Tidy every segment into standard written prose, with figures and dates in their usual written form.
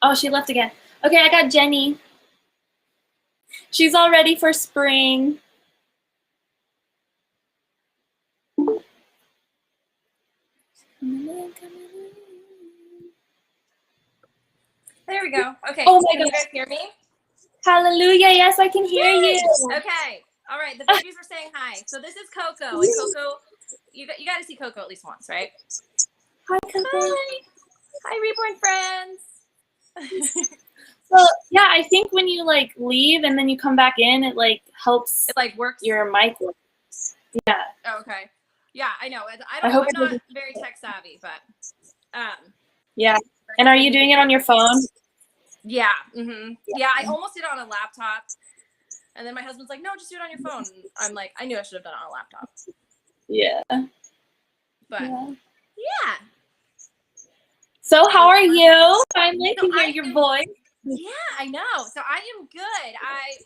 Oh, she left again. Okay, I got Jenny. She's all ready for spring. There we go. Okay. Oh my Can you guys hear me? Hallelujah. Yes, I can hear you. Okay. All right. The babies are saying hi. So this is Coco. And Coco, you got to see Coco at least once, right? Hi, Coco. Hi. Hi, Reborn friends. So yeah, I think when you like leave and then you come back in, it like helps. It like works. Your mic works. Yeah. Oh, okay. Yeah, I know. I hope I'm not very tech savvy, but yeah. And are you doing it on your phone? Yeah. Mm-hmm. Yeah, I almost did it on a laptop, and then my husband's like, "No, just do it on your phone." And I'm like, I knew I should have done it on a laptop. Yeah. But yeah. So how are you? Finally to hear your voice. Yeah, I know. So I am good.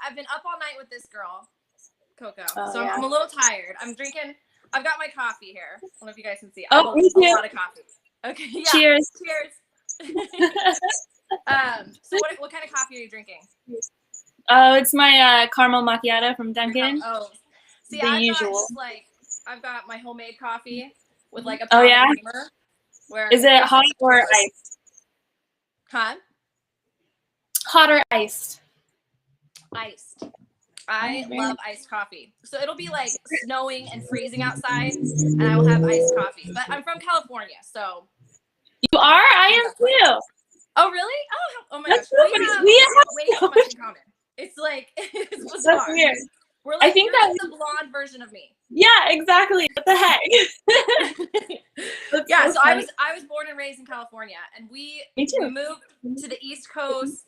I've been up all night with this girl, Coco. So I'm a little tired. I've got my coffee here. I don't know if you guys can see. I have a lot of coffee. Okay. Yeah. Cheers. Cheers. So what kind of coffee are you drinking? Oh, it's my caramel macchiato from Dunkin'. Oh, see, I've got my homemade coffee with like a powder creamer. Is it hot or iced? Huh? Hot or iced? Iced. I love iced coffee. So it'll be like snowing and freezing outside, and I will have iced coffee. But I'm from California, so. You are? I am too. Oh, really? Oh my gosh. We have way too much in common. It's like, it's bizarre. That's weird. We're like, I think that's the blonde version of me. Yeah, exactly. What the heck? Yeah, so I was born and raised in California, and we moved to the East Coast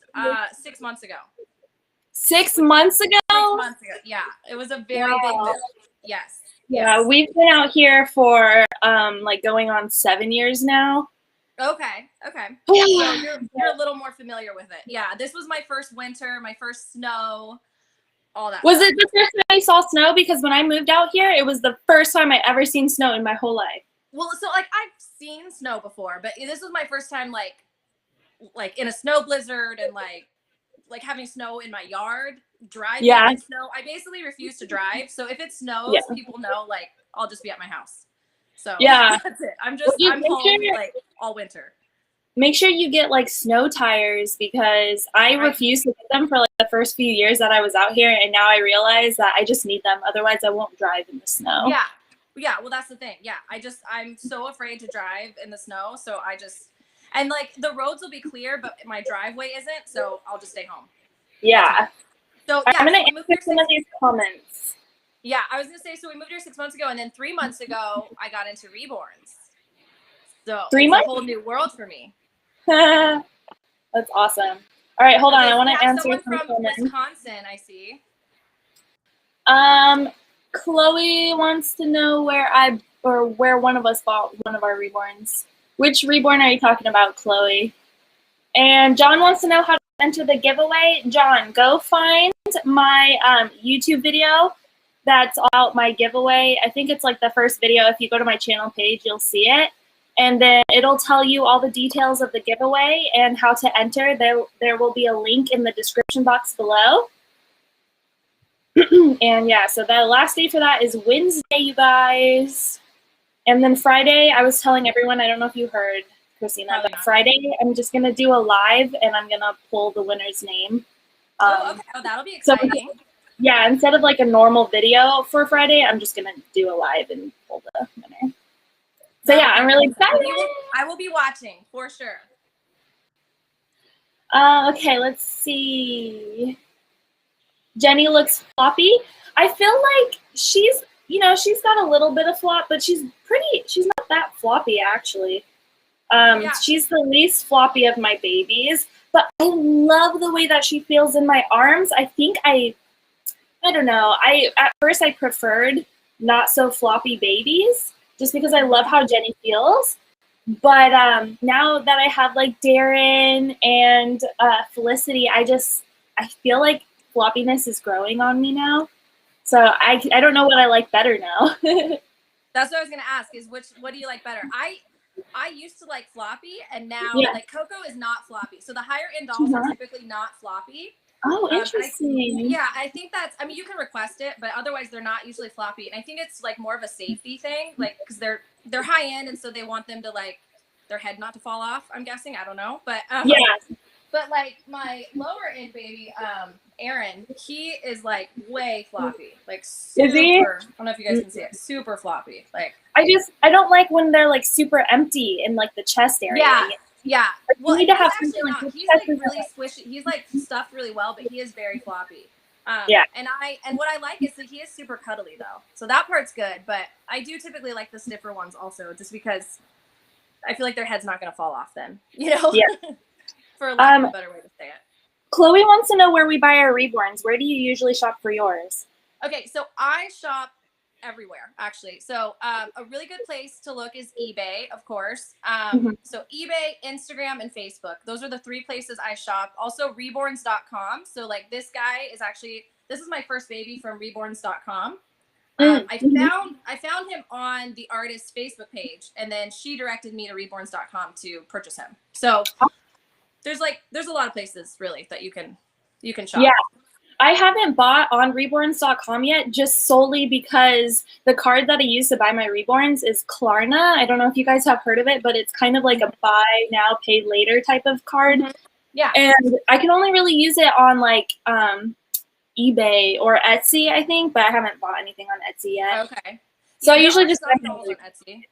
6 months ago. 6 months ago? 6 months ago. Yeah, it was a very big move. Yes. Yeah, we've been out here for like going on 7 years now. Okay. Yeah, so you're a little more familiar with it. Yeah, this was my first winter, my first snow, all that. Was it the first time you saw snow? Because when I moved out here, it was the first time I ever seen snow in my whole life. Well, so like I've seen snow before, but this was my first time like in a snow blizzard and like having snow in my yard, driving in snow. I basically refuse to drive. So if it snows, people know like I'll just be at my house. So that's it. I'm home like all winter. Make sure you get like snow tires, because I refused to get them for like the first few years that I was out here, and now I realize that I just need them. Otherwise, I won't drive in the snow. Yeah. Well, that's the thing. Yeah, I'm so afraid to drive in the snow, so and like the roads will be clear, but my driveway isn't, so I'll just stay home. Yeah. So I'm gonna answer some of these comments. Yeah, I was gonna say, so we moved here 6 months ago, and then 3 months ago I got into reborns. So 3 months, a whole new world for me. That's awesome. All right, hold on. I want to answer some from comments. Wisconsin, I see. Chloe wants to know where one of us bought one of our reborns. Which reborn are you talking about, Chloe? And John wants to know how to enter the giveaway. John, go find my YouTube video that's about my giveaway. I think it's like the first video. If you go to my channel page, you'll see it. And then it'll tell you all the details of the giveaway and how to enter. There will be a link in the description box below. And yeah, so the last day for that is Wednesday, you guys. And then Friday, I was telling everyone, I don't know if you heard, Christina, but Friday I'm just going to do a live and I'm going to pull the winner's name. Okay. Oh, that'll be exciting. So, yeah, instead of like a normal video for Friday, I'm just going to do a live and pull the winner. So yeah, I'm really excited. I will be watching for sure. Okay, let's see. Jenny looks floppy. I feel like she's got a little bit of flop, but she's not that floppy actually. She's the least floppy of my babies, but I love the way that she feels in my arms. I think I don't know. At first I preferred not so floppy babies, just because I love how Jenny feels. But now that I have like Darren and Felicity, I feel like floppiness is growing on me now. So I don't know what I like better now. That's what I was gonna ask, is what do you like better? I used to like floppy, and now Yeah. like Coco is not floppy. So the higher end dolls are typically not floppy. Oh, interesting. I think that's, I mean, you can request it, but otherwise they're not usually floppy. And I think it's like more of a safety thing, like, because they're high end, and so they want them to like their head not to fall off, I'm guessing. I don't know. But yeah. But like my lower end baby, Aaron, he is like way floppy. Like super, is he? I don't know if you guys can see it. Super floppy. Like I don't like when they're like super empty in like the chest area. Yeah. Yeah. Well, Well, need to have actually like not. He's like really squishy. He's like stuffed really well, but he is very floppy. Yeah. And what I like is that he is super cuddly though. So that part's good. But I do typically like the stiffer ones also, just because I feel like their head's not going to fall off then. You know? Yeah. For lack of a better way to say it. Chloe wants to know where we buy our reborns. Where do you usually shop for yours? Okay, so I shop everywhere, actually. So a really good place to look is eBay, of course. So eBay, Instagram, and Facebook. Those are the 3 places I shop. Also reborns.com. So like this guy is actually, this is my first baby from reborns.com. I found him on the artist's Facebook page, and then she directed me to reborns.com to purchase him. So there's a lot of places really that you can shop. Yeah. I haven't bought on reborns.com yet, just solely because the card that I use to buy my reborns is Klarna. I don't know if you guys have heard of it, but it's kind of like a buy now, pay later type of card. Yeah. And I can only really use it on like eBay or Etsy, I think, but I haven't bought anything on Etsy yet. Okay. So I usually just buy dolls on Etsy.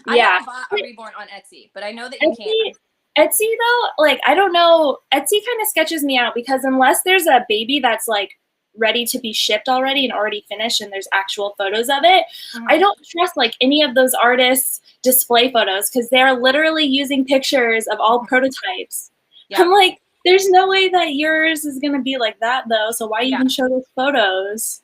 I haven't bought a reborn on Etsy, but I know that you can. Etsy though, like, I don't know, Etsy kind of sketches me out because unless there's a baby that's like ready to be shipped already and already finished and there's actual photos of it, I don't trust like any of those artists' display photos because they're literally using pictures of all prototypes. Yeah. I'm like, there's no way that yours is going to be like that though, so why even show those photos?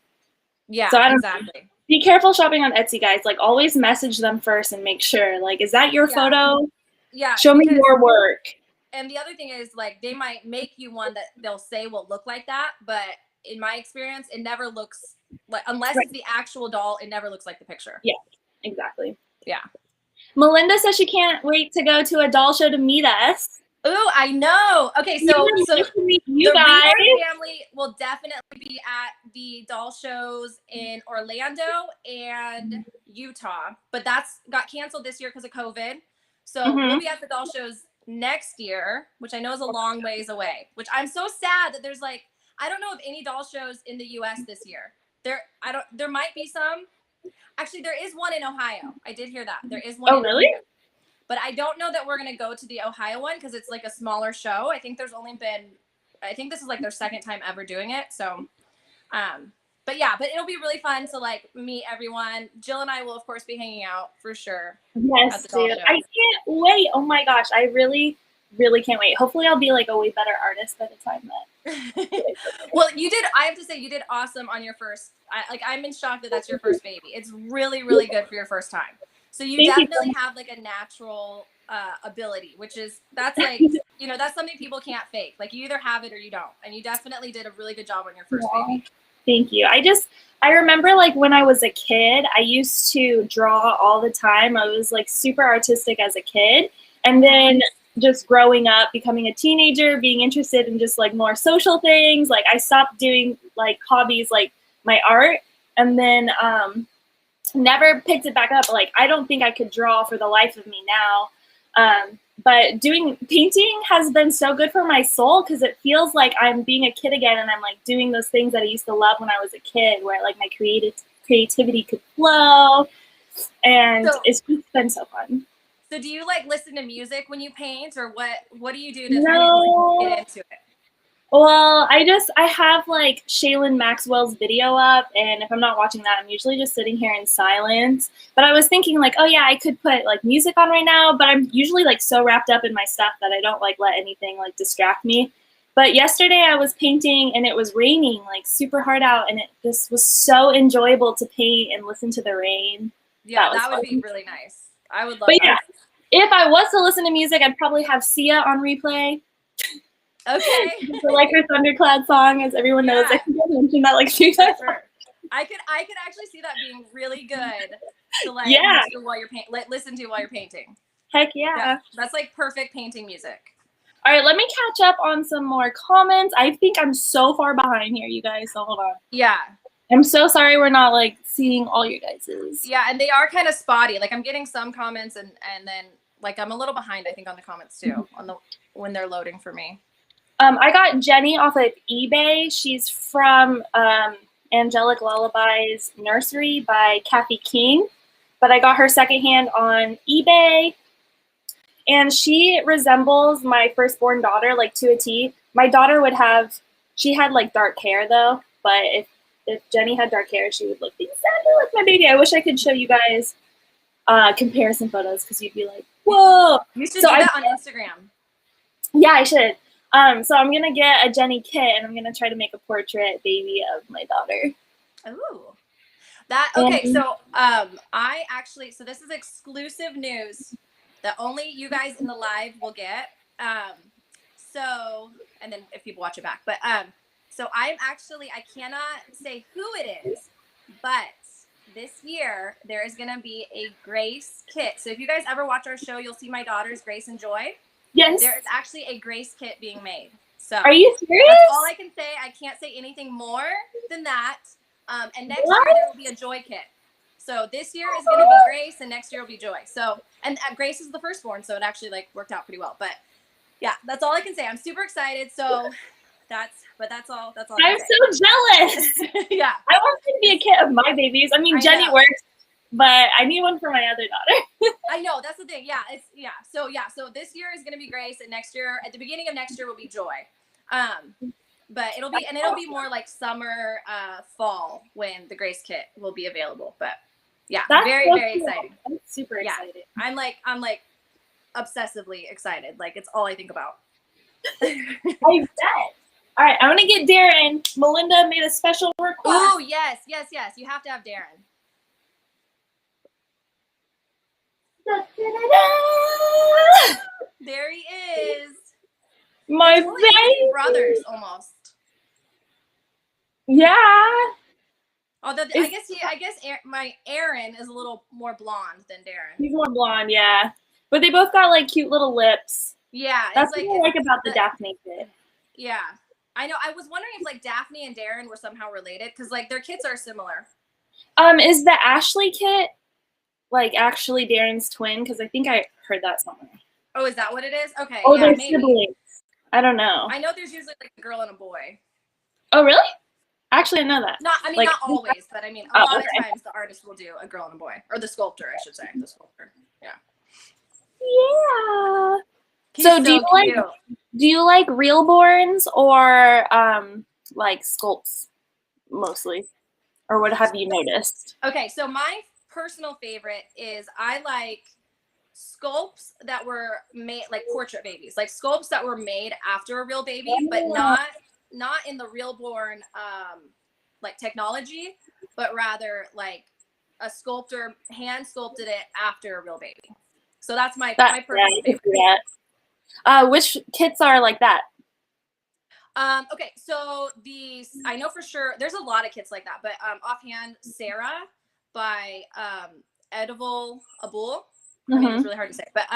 Yeah, so I don't exactly. know. Be careful shopping on Etsy, guys. Like, always message them first and make sure, like, is that your photo? Yeah. Show me your work. And the other thing is, like, they might make you one that they'll say will look like that, but in my experience, it never looks like, unless it's the actual doll, it never looks like the picture. Yeah, exactly. Yeah. Melinda says she can't wait to go to a doll show to meet us. Ooh, I know. Okay, so the Reborn family will definitely be at the doll shows in Orlando and Utah, but that's got canceled this year because of COVID. So we'll be at the doll shows next year, which I know is a long ways away, which I'm so sad that there's like, I don't know of any doll shows in the US this year. There might be some. Actually, there is one in Ohio. I did hear that. There is one. Oh, really? Ohio. But I don't know that we're going to go to the Ohio one because it's like a smaller show. I think this is like their second time ever doing it. So, but yeah, but it'll be really fun to like meet everyone. Jill and I will, of course, be hanging out for sure. Yes, dude. I can't wait. Oh my gosh. I really, really can't wait. Hopefully I'll be like a way better artist by the time that. Well, I have to say you did awesome on your first, I'm in shock that that's your first baby. It's really, really good for your first time. So you definitely have like a natural ability, that's like, that's something people can't fake. Like you either have it or you don't. And you definitely did a really good job on your first baby. Thank you. I remember like when I was a kid, I used to draw all the time. I was like super artistic as a kid. And then just growing up, becoming a teenager, being interested in just like more social things. Like I stopped doing like hobbies like my art and then never picked it back up. Like I don't think I could draw for the life of me now. But doing painting has been so good for my soul because it feels like I'm being a kid again and I'm like doing those things that I used to love when I was a kid where like my creativity could flow and it's just been so fun. So do you like listen to music when you paint or what do you do to get into it? Well, I have like Shaylin Maxwell's video up, and if I'm not watching that, I'm usually just sitting here in silence. But I was thinking like, oh yeah, I could put like music on right now, but I'm usually like so wrapped up in my stuff that I don't like let anything like distract me. But yesterday I was painting and it was raining like super hard out, and it just was so enjoyable to paint and listen to the rain. Yeah, that would be really nice. I would love that. Yeah, if I was to listen to music, I'd probably have Sia on replay. Okay. Like her Thundercloud song, as everyone knows. I think I mentioned that like 2 times. Sure. I could actually see that being really good to like listen to while you're painting. Heck yeah. Yeah, that's like perfect painting music. All right, let me catch up on some more comments. I think I'm so far behind here, you guys, so hold on. Yeah. I'm so sorry we're not like seeing all your guys's. Yeah, and they are kind of spotty. Like I'm getting some comments and then like I'm a little behind, I think, on the comments too, on the when they're loading for me. I got Jenny off of eBay. She's from Angelic Lullabies Nursery by Kathy King, but I got her secondhand on eBay. And she resembles my firstborn daughter, like to a T. My daughter would have, she had like dark hair though, but if Jenny had dark hair, she would look exactly like my baby. I wish I could show you guys comparison photos because you'd be like, whoa. You should do that on Instagram. Yeah, I should. So I'm gonna get a Jenny kit and I'm gonna try to make a portrait baby of my daughter. Ooh. That okay, so I actually, so this is exclusive news that only you guys in the live will get. So, and then if people watch it back, but so I'm actually, I cannot say who it is, but this year there is gonna be a Grace kit. So if you guys ever watch our show, you'll see my daughters Grace and Joy. Yes. There is actually a Grace kit being made. So are you serious? That's all I can say. I can't say anything more than that. And next year there will be a Joy kit. So this year is going to be Grace, and next year will be Joy. So, and Grace is the firstborn, so it actually like worked out pretty well. But yeah, that's all I can say. I'm super excited. So that's all. That's all. I'm so jealous. Yeah, I want to be a kit of my babies. I mean, Jenny works, but I need one for my other daughter. I know, that's the thing. Yeah, So this year is going to be Grace, and next year, at the beginning of next year, will be Joy. But it'll be more like summer, fall when the Grace kit will be available. But yeah, that's very, so very cool. exciting. I'm super excited. I'm like obsessively excited. Like it's all I think about. I bet. All right, I want to get Darren. Melinda made a special request. Oh yes. You have to have Darren. There he is. My baby brothers almost. Yeah. Although I guess my Aaron is a little more blonde than Darren. He's more blonde, yeah. But they both got like cute little lips. Yeah, that's what I like about the Daphne kit. Yeah, I know. I was wondering if like Daphne and Darren were somehow related because like their kits are similar. Is the Ashley kit like actually Darren's twin? Because I think I heard that somewhere. Oh, is that what it is? Okay. Oh, yeah, they're maybe. siblings. I don't know. I know there's usually like a girl and a boy. Oh, really? Actually, I know that. Not always, but I mean, a lot of times the artist will do a girl and a boy, or the sculptor, I should say, the sculptor. Yeah. Yeah. He's so do you like reborns or like sculpts mostly, or what have you noticed? Okay, so my personal favorite is I like sculpts that were made like portrait babies, like sculpts that were made after a real baby, but not in the reborn like technology, but rather like a sculptor hand sculpted it after a real baby. So that's my personal favorite. Which kits are like that? Okay, so I know for sure there's a lot of kits like that, but offhand, Sarah by Edible Abul. Her name is really hard to say, but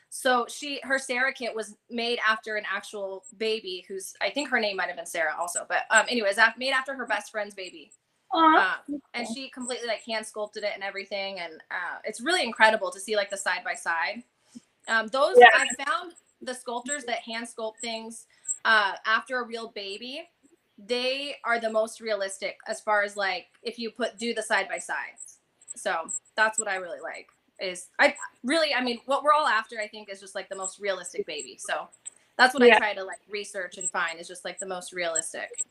so her Sarah kit was made after an actual baby who's, I think her name might have been Sarah also, but anyways, made after her best friend's baby. And she completely like hand sculpted it and everything, and it's really incredible to see like the side by side. I found the sculptors that hand sculpt things after a real baby, they are the most realistic as far as like if you do the side by sides. So that's what I really like. What we're all after, I think, is just like the most realistic baby. So that's what I try to like research and find is just like the most realistic.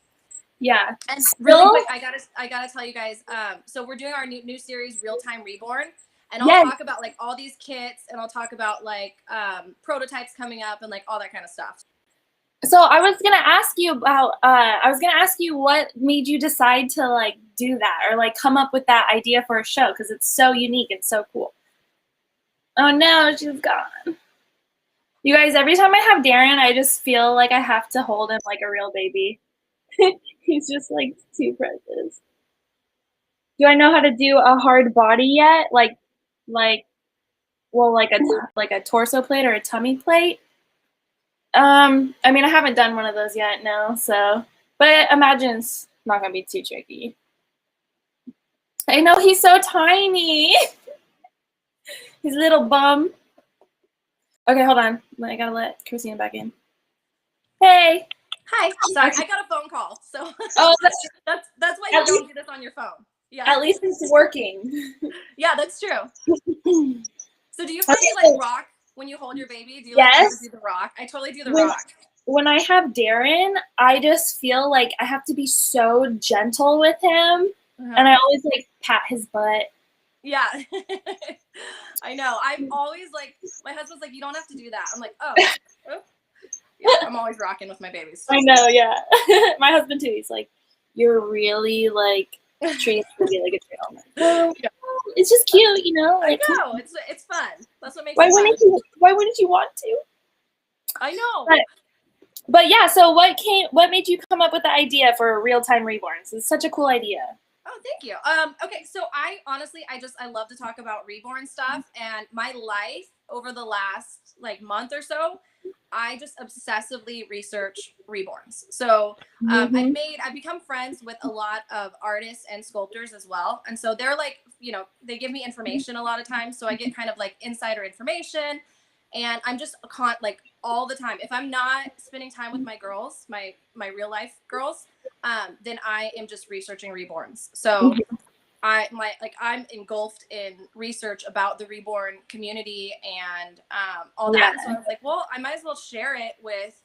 Yeah. And really quick, I gotta tell you guys, so we're doing our new series, Real Time Reborn. And I'll talk about like all these kits, and I'll talk about like prototypes coming up and like all that kind of stuff. So I was gonna ask you about what made you decide to like do that or like come up with that idea for a show, because it's so unique and so cool. Oh no, she's gone. You guys, every time I have Darren, I just feel like I have to hold him like a real baby. He's just like too precious. Do I know how to do a hard body yet? Like well, like a torso plate or a tummy plate. I mean, I haven't done one of those yet, no. So, but I imagine it's not gonna be too tricky. I know he's so tiny. He's a little bum. Okay, hold on. I gotta let Christina back in. Hey. Hi. Sorry, I got a phone call. So Oh, that's why you don't do this on your phone. Yeah. At least it's working. Yeah, that's true. So do you find you like rock when you hold your baby? Do you like do the rock? I totally do the rock. When I have Darren, I just feel like I have to be so gentle with him. And I always like pat his butt. Yeah. I know. I'm always like, my husband's like, you don't have to do that. I'm like, oh. Yeah, I'm always rocking with my babies. I know, yeah. My husband too. He's like, you're really like treating me like a child. Well, it's just cute, you know. Like, I know. It's fun. That's what makes it fun. Why wouldn't you want to? I know. But yeah, so what made you come up with the idea for real-time reborns? It's such a cool idea. Oh, thank you. Okay, so I honestly, I love to talk about reborn stuff, and my life over the last like month or so, I just obsessively research reborns. So I've become friends with a lot of artists and sculptors as well, and so they're like, you know, they give me information a lot of times, so I get kind of like insider information, and I'm just like all the time. If I'm not spending time with my girls, my real life girls, then I am just researching reborns. So I'm engulfed in research about the reborn community and all that. So I was like, well, I might as well share it with,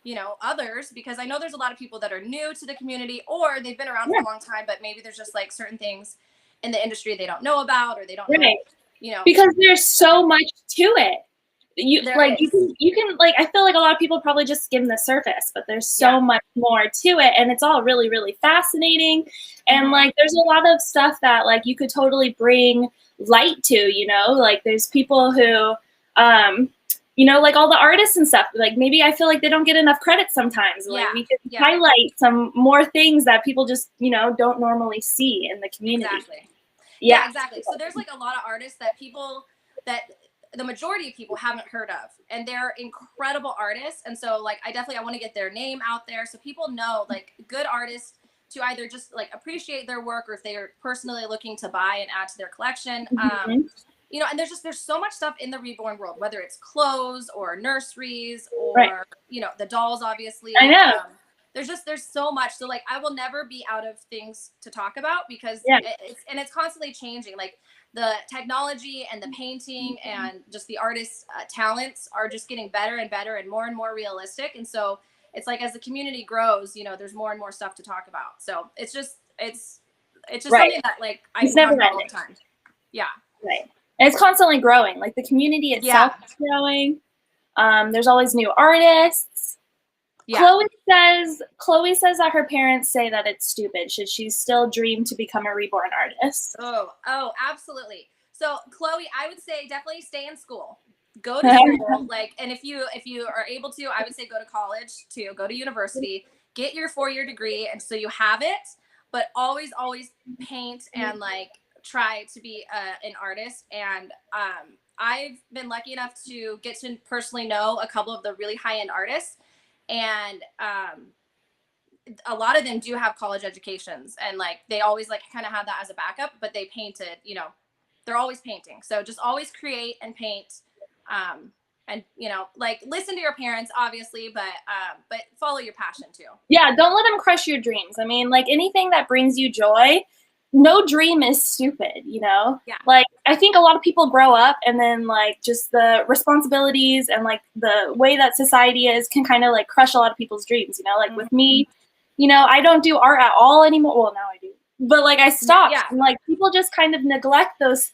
you know, others, because I know there's a lot of people that are new to the community, or they've been around for a long time, but maybe there's just like certain things in the industry they don't know about, or they don't know, you know, because there's so much to it. You can like, I feel like a lot of people probably just skim the surface, but there's so much more to it, and it's all really, really fascinating. And like, there's a lot of stuff that like you could totally bring light to, you know, like there's people who, you know, like all the artists and stuff, like maybe I feel like they don't get enough credit sometimes. Like we could highlight some more things that people just, you know, don't normally see in the community. Exactly. Yeah, exactly. So there's like a lot of artists that the majority of people haven't heard of, and they're incredible artists. And so like, I want to get their name out there so people know like good artists to either just like appreciate their work, or if they're personally looking to buy and add to their collection. You know, and there's so much stuff in the reborn world, whether it's clothes or nurseries or, you know, the dolls, obviously. I know. There's so much. So like, I will never be out of things to talk about, because it's constantly changing. Like the technology and the painting and just the artist's talents are just getting better and better and more realistic. And so it's like, as the community grows, you know, there's more and more stuff to talk about. So it's just something that like I can talk about all the time. Yeah. Right. And it's constantly growing. Like the community itself is growing. There's always new artists. Yeah. Chloe says that her parents say that it's stupid. Should she still dream to become a reborn artist? Oh, absolutely. So Chloe, I would say definitely stay in school. Go to school, like, and if you are able to, I would say go to college too. Go to university, get your 4-year degree, and so you have it. But always paint and like try to be an artist. And I've been lucky enough to get to personally know a couple of the really high-end artists. And a lot of them do have college educations, and like they always like kind of have that as a backup, but they painted, you know, they're always painting. So just always create and paint, and you know, like listen to your parents, obviously, but follow your passion too. Yeah, don't let them crush your dreams. I mean, like anything that brings you joy, no dream is stupid, you know? Yeah. Like, I think a lot of people grow up and then, like, just the responsibilities and, like, the way that society is can kind of, like, crush a lot of people's dreams, you know? Like, with me, you know, I don't do art at all anymore. Well, now I do. But, like, I stopped. Yeah. And, like, people just kind of neglect those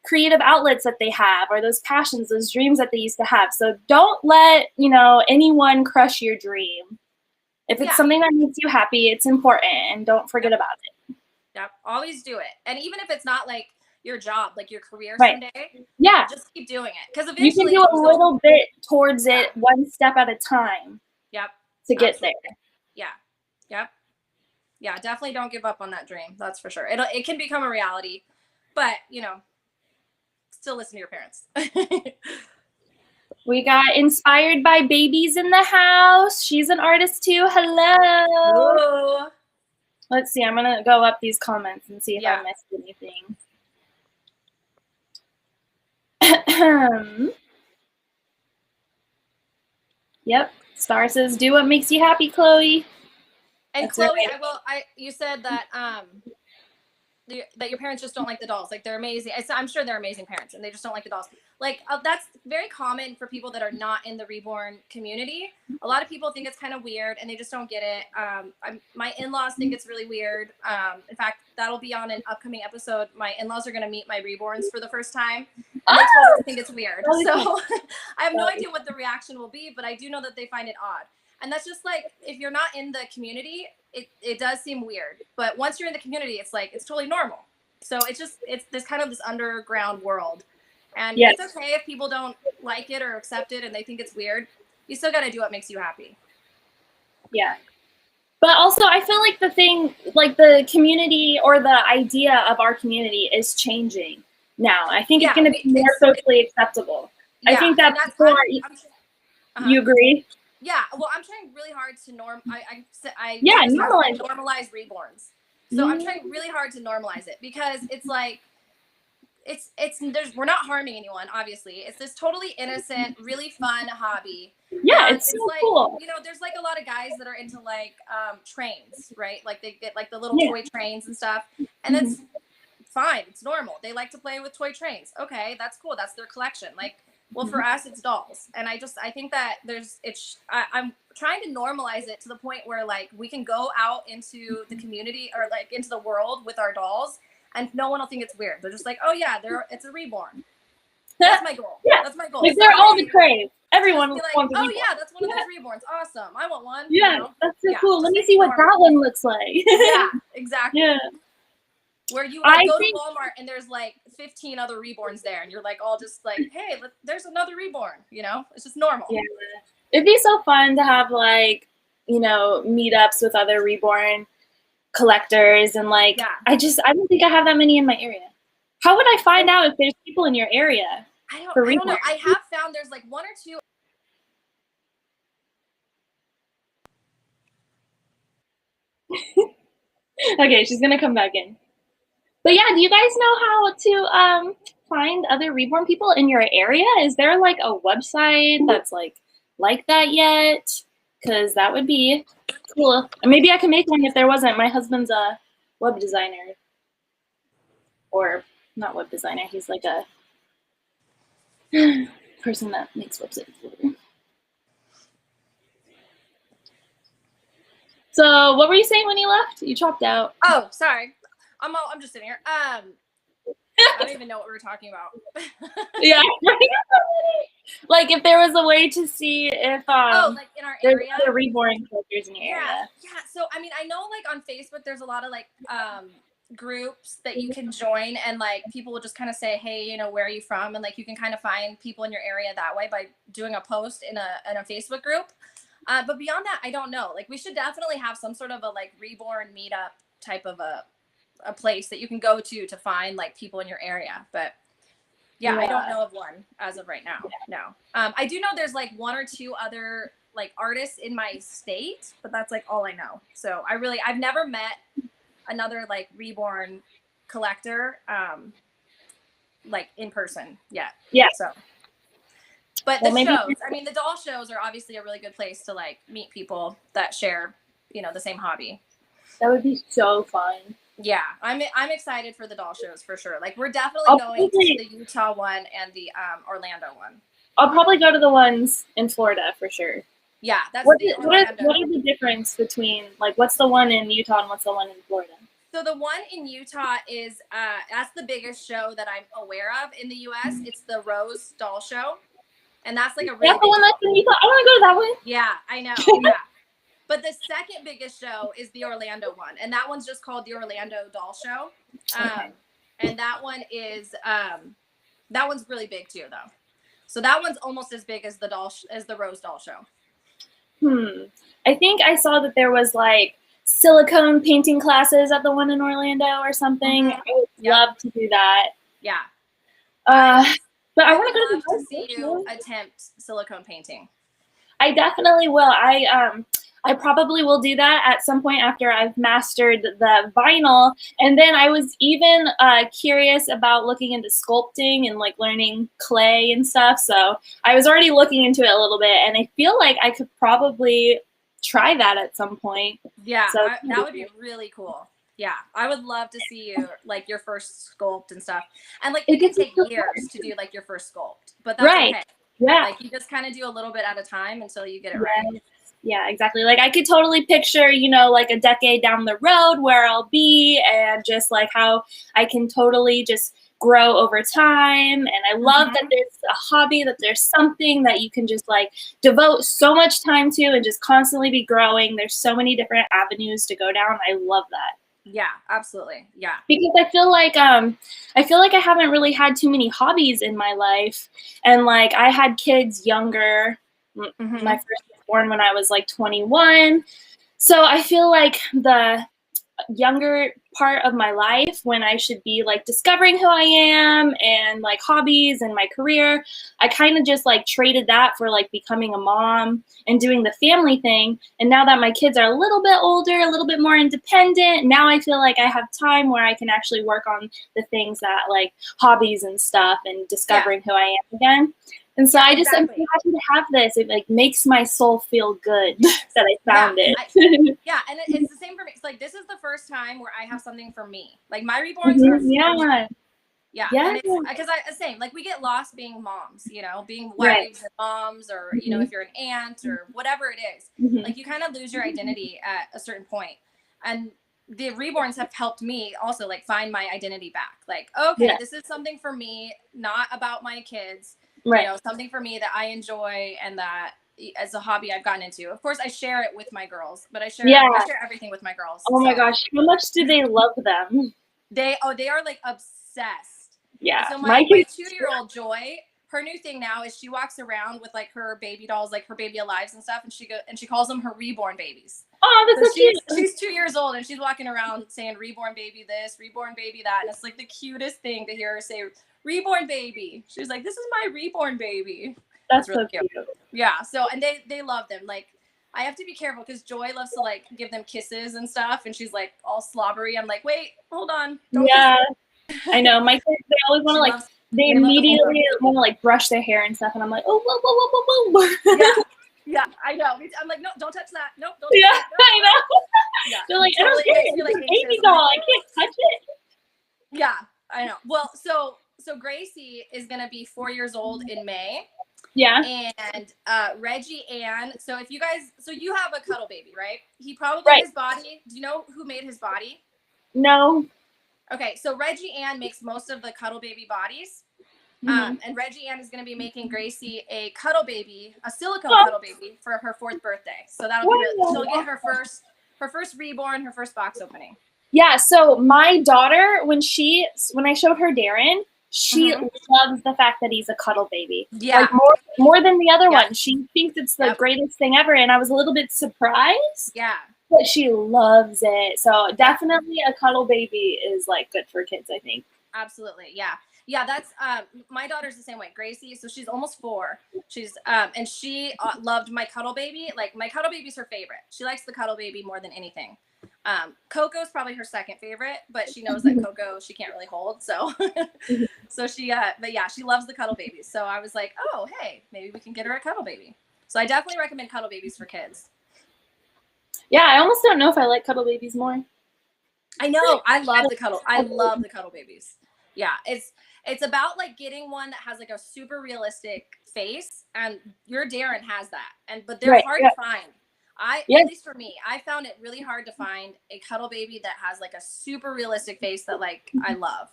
creative outlets that they have, or those passions, those dreams that they used to have. So don't let, you know, anyone crush your dream. If it's something that makes you happy, it's important, and don't forget about it. Yep, always do it. And even if it's not like your job, like your career someday, just keep doing it. Because eventually you can do a little bit towards it, one step at a time. Yep. To get there. Yeah. Yep. Yeah, definitely don't give up on that dream. That's for sure. It can become a reality, but you know, still listen to your parents. We got Inspired by Babies in the house. She's an artist too. Hello. Hello. Let's see. I'm going to go up these comments and see if I missed anything. Yep. Star says, do what makes you happy, Chloe. And That's Chloe, right. you said that that your parents just don't like the dolls. Like, they're amazing. I'm sure they're amazing parents, and they just don't like the dolls. Like, that's very common for people that are not in the Reborn community. A lot of people think it's kind of weird, and they just don't get it. My in-laws think it's really weird. In fact, that'll be on an upcoming episode. My in-laws are going to meet my Reborns for the first time, and they totally think it's weird. So I have no idea what the reaction will be, but I do know that they find it odd. And that's just like, if you're not in the community, it does seem weird. But once you're in the community, it's like, it's totally normal. So it's this kind of this underground world. And it's okay if people don't like it or accept it and they think it's weird. You still got to do what makes you happy. Yeah. But also, I feel like the thing, like the community or the idea of our community is changing now. I think it's going to be more socially acceptable. Yeah, I think that's you agree? Yeah, well, I'm trying really hard to normalize reborns. So I'm trying really hard to normalize it, because it's like, we're not harming anyone, obviously. It's this totally innocent, really fun hobby. Yeah, it's so like, cool. You know, there's like a lot of guys that are into like trains, right? Like they get like the little toy trains and stuff, and that's fine. It's normal. They like to play with toy trains. Okay, that's cool. That's their collection. Like, well, for us, it's dolls. And I think that I'm trying to normalize it to the point where like we can go out into the community or like into the world with our dolls, and no one will think it's weird. They're just like, oh yeah, it's a reborn. That's my goal. Yeah. That's my goal. Like, they're all the craze. Everyone like, wants a reborn. oh yeah, that's one of those reborns. Awesome. I want one. Yeah, you know? that's so cool. Let me see what that one looks like. Yeah, exactly. Yeah. Where you like, go to Walmart and there's like 15 other reborns there, and you're like all just like, hey, there's another reborn. You know, it's just normal. Yeah. It'd be so fun to have like, you know, meetups with other reborn collectors, and like, I don't think I have that many in my area. How would I find out if there's people in your area? I don't know. I have found there's like one or two. Okay, she's gonna come back in. But yeah, do you guys know how to find other reborn people in your area? Is there like a website that's like that yet? Because that would be cool. And maybe I can make one if there wasn't. My husband's a web designer. Or not web designer, he's like a person that makes websites. So what were you saying when you left? You chopped out. Oh, sorry. I'm just sitting here. I don't even know what we were talking about. Yeah. Like if there was a way to see if like in our area, there's reborn characters in your area. Yeah. So I mean, I know like on Facebook there's a lot of like groups that you can join, and like people will just kind of say, hey, you know, where are you from? And like you can kind of find people in your area that way by doing a post in a Facebook group. But beyond that, I don't know. Like we should definitely have some sort of a like reborn meetup type of a place that you can go to find like people in your area. But yeah, I don't know of one as of right now. No. I do know there's like one or two other like artists in my state, but that's like all I know. So I've never met another like reborn collector like in person yet. Yeah. So but the shows, I mean, the doll shows are obviously a really good place to like meet people that share, you know, the same hobby. That would be so fun. Yeah, I'm excited for the doll shows for sure. Like we're definitely going to the Utah one and the Orlando one. I'll probably go to the ones in Florida for sure. Yeah, that's what are the difference between like what's the one in Utah and what's the one in Florida? So the one in Utah is that's the biggest show that I'm aware of in the US. It's the Rose Doll Show. And that's like a really that's the one that's in Utah. I want to go to that one. Yeah, I know. Yeah. But the second biggest show is the Orlando one. And that one's just called the Orlando Doll Show. And that one is that one's really big too though. So that one's almost as big as the Rose Doll Show. I think I saw that there was like silicone painting classes at the one in Orlando or something. I would love to do that. Yeah. But I I want would to go love to to see you attempt silicone painting. I definitely will. I probably will do that at some point after I've mastered the vinyl. And then I was even curious about looking into sculpting and like learning clay and stuff. So I was already looking into it a little bit, and I feel like I could probably try that at some point. Yeah, So that would be really cool. Yeah, I would love to see you like your first sculpt and stuff. And like it can take years to do like your first sculpt, but that's right. okay. Yeah. Like you just kind of do a little bit at a time until you get it Yes. right. Yeah, exactly. Like I could totally picture, you know, like a decade down the road where I'll be, and just like how I can totally just grow over time. And I love that there's a hobby, that there's something that you can just like devote so much time to and just constantly be growing. There's so many different avenues to go down. I love that. Yeah, absolutely. Yeah. Because I feel like I haven't really had too many hobbies in my life. And like I had kids younger. My first was born when I was like 21. So I feel like the younger part of my life, when I should be like discovering who I am and like hobbies and my career, I kind of just like traded that for like becoming a mom and doing the family thing. And now that my kids are a little bit older, a little bit more independent, now I feel like I have time where I can actually work on the things that like hobbies and stuff and discovering who I am again. And so I'm so happy to have this. It like makes my soul feel good that I found it. And it's the same for me. It's like this is the first time where I have something for me. Like my reborns are for me. Yeah. And it's because same, like we get lost being moms, you know, being wives and moms, or you know, if you're an aunt or whatever it is, like you kind of lose your identity at a certain point. And the reborns have helped me also like find my identity back. Like, okay, this is something for me, not about my kids. You know, something for me that I enjoy and that as a hobby I've gotten into. Of course, I share it with my girls, but I share everything with my girls. Oh my gosh, how much do they love them? They are like obsessed. Yeah. So my 2-year-old Joy, her new thing now is she walks around with like her baby dolls, like her baby alives and stuff, and she calls them her reborn babies. Oh, that's so cute. She's 2 years old and she's walking around saying reborn baby this, reborn baby that, and it's like the cutest thing to hear her say reborn baby. She's like, this is my reborn baby. That's really cute. Yeah. So, and they love them. Like, I have to be careful because Joy loves to like give them kisses and stuff, and she's like all slobbery. I'm like, wait, hold on. Don't kiss I know. My kids, they always want to like, they immediately want to like brush their hair and stuff, and I'm like, oh, whoa, whoa, whoa, whoa, whoa. Yeah, I know. I'm like, no, don't touch that. Nope, don't. Yeah, touch that. I know. Yeah, they're like, I don't care. It's like, baby doll. I can't touch it. Yeah, I know. Well, so Gracie is gonna be 4 years old in May. Yeah. And Reggie Ann. So if you guys, so you have a cuddle baby, right? He probably his body. Do you know who made his body? No. Okay, so Reggie Ann makes most of the cuddle baby bodies. And Reggie Ann is going to be making Gracie a cuddle baby, a silicone cuddle baby for her 4th birthday. So that'll be really, she'll get her first reborn, her first box opening. Yeah. So my daughter, when I showed her Darren, she loves the fact that he's a cuddle baby. Yeah. Like more than the other one. She thinks it's the greatest thing ever. And I was a little bit surprised. Yeah. But she loves it. So definitely a cuddle baby is like good for kids, I think. Absolutely. Yeah. Yeah, that's my daughter's the same way. Gracie, so she's almost 4. She's and she loved my cuddle baby. Like my cuddle baby's her favorite. She likes the cuddle baby more than anything. Coco's probably her second favorite, but she knows that Coco she can't really hold. So so she but yeah, she loves the cuddle babies. So I was like, "Oh, hey, maybe we can get her a cuddle baby." So I definitely recommend cuddle babies for kids. Yeah, I almost don't know if I like cuddle babies more. I know. I love the cuddle babies. Yeah, it's about like getting one that has like a super realistic face, and your Darren has that. But they're hard to find. At least for me, I found it really hard to find a cuddle baby that has like a super realistic face that like I love.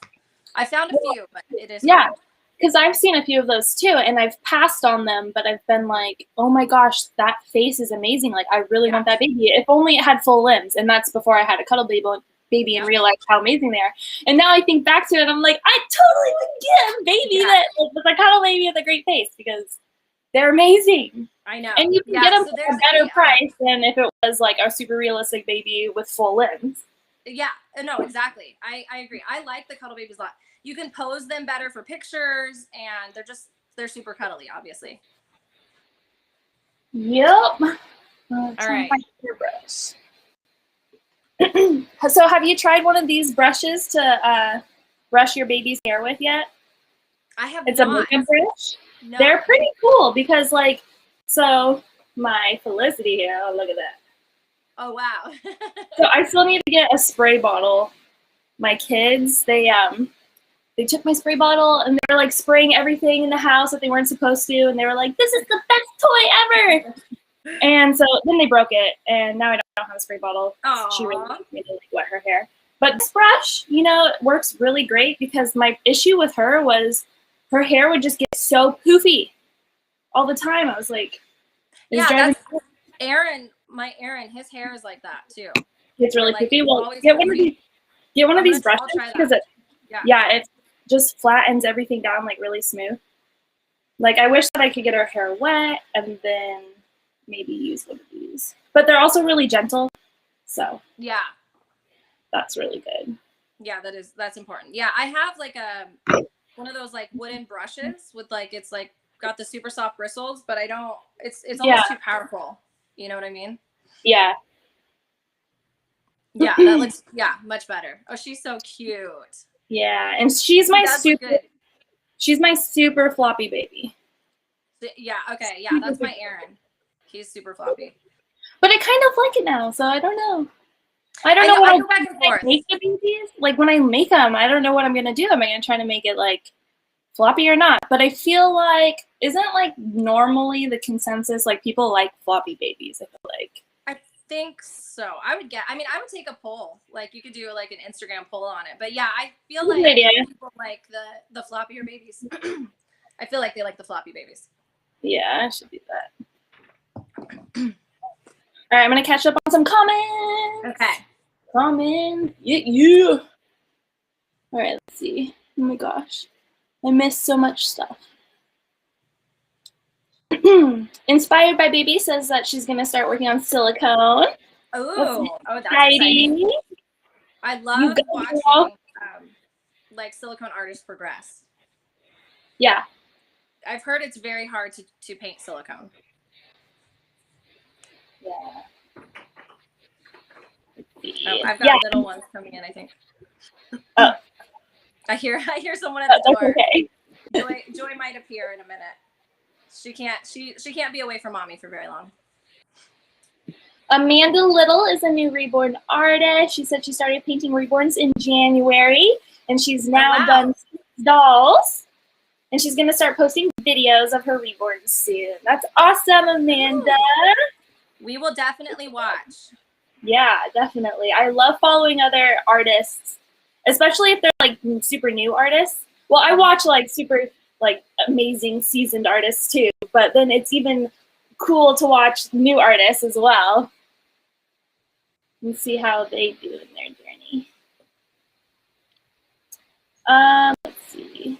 I found a few, but it is hard. Because I've seen a few of those too, and I've passed on them, but I've been like, oh my gosh, that face is amazing. Like, I really want that baby. If only it had full limbs. And that's before I had a cuddle baby and realized how amazing they are. And now I think back to it, I'm like, I totally would get a baby that was a cuddle baby with a great face, because they're amazing. I know. And you can get them for a better price than if it was like a super realistic baby with full limbs. Yeah, no, exactly. I agree. I like the cuddle babies a lot. you can pose them better for pictures, and they're super cuddly, obviously. Yep. All right. Brush. So have you tried one of these brushes to brush your baby's hair with yet? I have It's not. a makeup brush. No. They're pretty cool because, like, so my Felicity here, oh, look at that. Oh, wow. So I still need to get a spray bottle. My kids, they took my spray bottle and they were like spraying everything in the house that they weren't supposed to, and they were like, "This is the best toy ever!" And so then they broke it, and now I don't have a spray bottle. Aww. She really made it like wet her hair. But this brush, you know, works really great because my issue with her was her hair would just get so poofy all the time. I was like, yeah, that's Aaron. My Aaron, his hair is like that too. It's really like, poofy. Well, get one of these brushes because it just flattens everything down like really smooth. Like, I wish that I could get her hair wet and then maybe use one of these. But they're also really gentle, so yeah, that's really good. Yeah, that's important. Yeah, I have like one of those like wooden brushes with like, it's like got the super soft bristles, but I don't. It's almost too powerful. You know what I mean? Yeah. Yeah, that looks much better. Oh, she's so cute. Yeah, and she's my super floppy baby. Yeah. Okay. Yeah, that's my Aaron. He's super floppy. But I kind of like it now, so I don't know. I don't know what I go back and forth. Make the babies. Like, when I make them, I don't know what I'm gonna do. Am I gonna try to make it like floppy or not? But I feel like, isn't like normally the consensus like people like floppy babies? I feel like. I think so. I would take a poll. Like, you could do like an Instagram poll on it. But yeah, I feel like people like the floppier babies. I feel like they like the floppy babies. Yeah, I should do that. All right, I'm gonna catch up on some comments. Okay. Comment. Yeah. All right, let's see. Oh my gosh, I missed so much stuff. Inspired by Baby says that she's gonna start working on silicone. Oh, that's exciting. Exciting. I love watching like silicone artists progress. Yeah. I've heard it's very hard to paint silicone. Yeah. Oh, I've got little ones coming in, I think. Oh. I hear someone at the door. Okay. Joy might appear in a minute. She can't be away from mommy for very long. Amanda Little is a new reborn artist. She said she started painting reborns in January, and she's now done dolls. And she's going to start posting videos of her reborns soon. That's awesome, Amanda. Ooh. We will definitely watch. Yeah, definitely. I love following other artists, especially if they're like super new artists. Well, I watch like super like amazing seasoned artists too, but then it's even cool to watch new artists as well and see how they do in their journey. Let's see.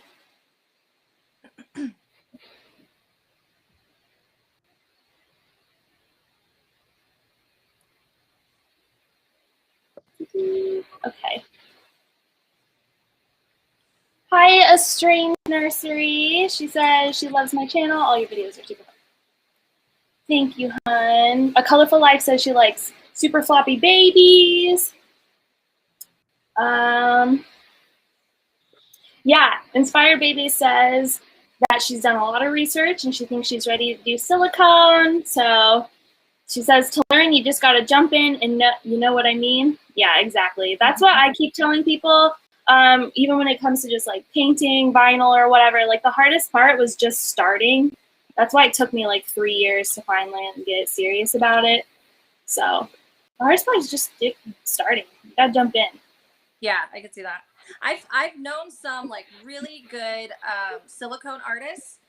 Okay. Hi, A Strange Nursery. She says she loves my channel. All your videos are super fun. Thank you, hun. A Colorful Life says she likes super floppy babies. Yeah, Inspired Baby says that she's done a lot of research and she thinks she's ready to do silicone. So she says to learn, you just got to jump in and know, you know what I mean? Yeah, exactly. That's what I keep telling people. Even when it comes to just like painting, vinyl or whatever, like the hardest part was just starting. That's why it took me like 3 years to finally get serious about it. So the hardest part is just starting. You gotta jump in. Yeah, I could see that. I've known some like really good silicone artists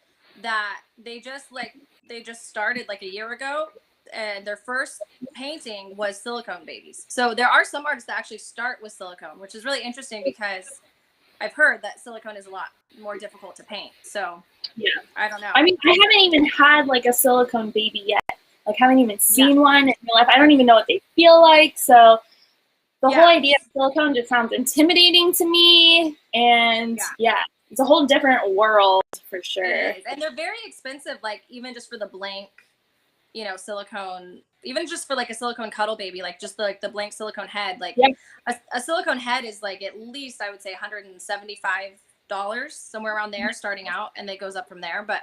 that they just started like a year ago, and their first painting was silicone babies. So there are some artists that actually start with silicone, which is really interesting because I've heard that silicone is a lot more difficult to paint. So yeah, I don't know. I mean, I haven't even had like a silicone baby yet. Like, haven't even seen one in real life. I don't even know what they feel like. So the whole idea of silicone just sounds intimidating to me. And yeah, it's a whole different world for sure. It is. And they're very expensive, like even just for the blank, you know, silicone, even just for like a silicone cuddle baby, like just the blank silicone head, like a silicone head is like at least, I would say $175, somewhere around there starting out, and it goes up from there. But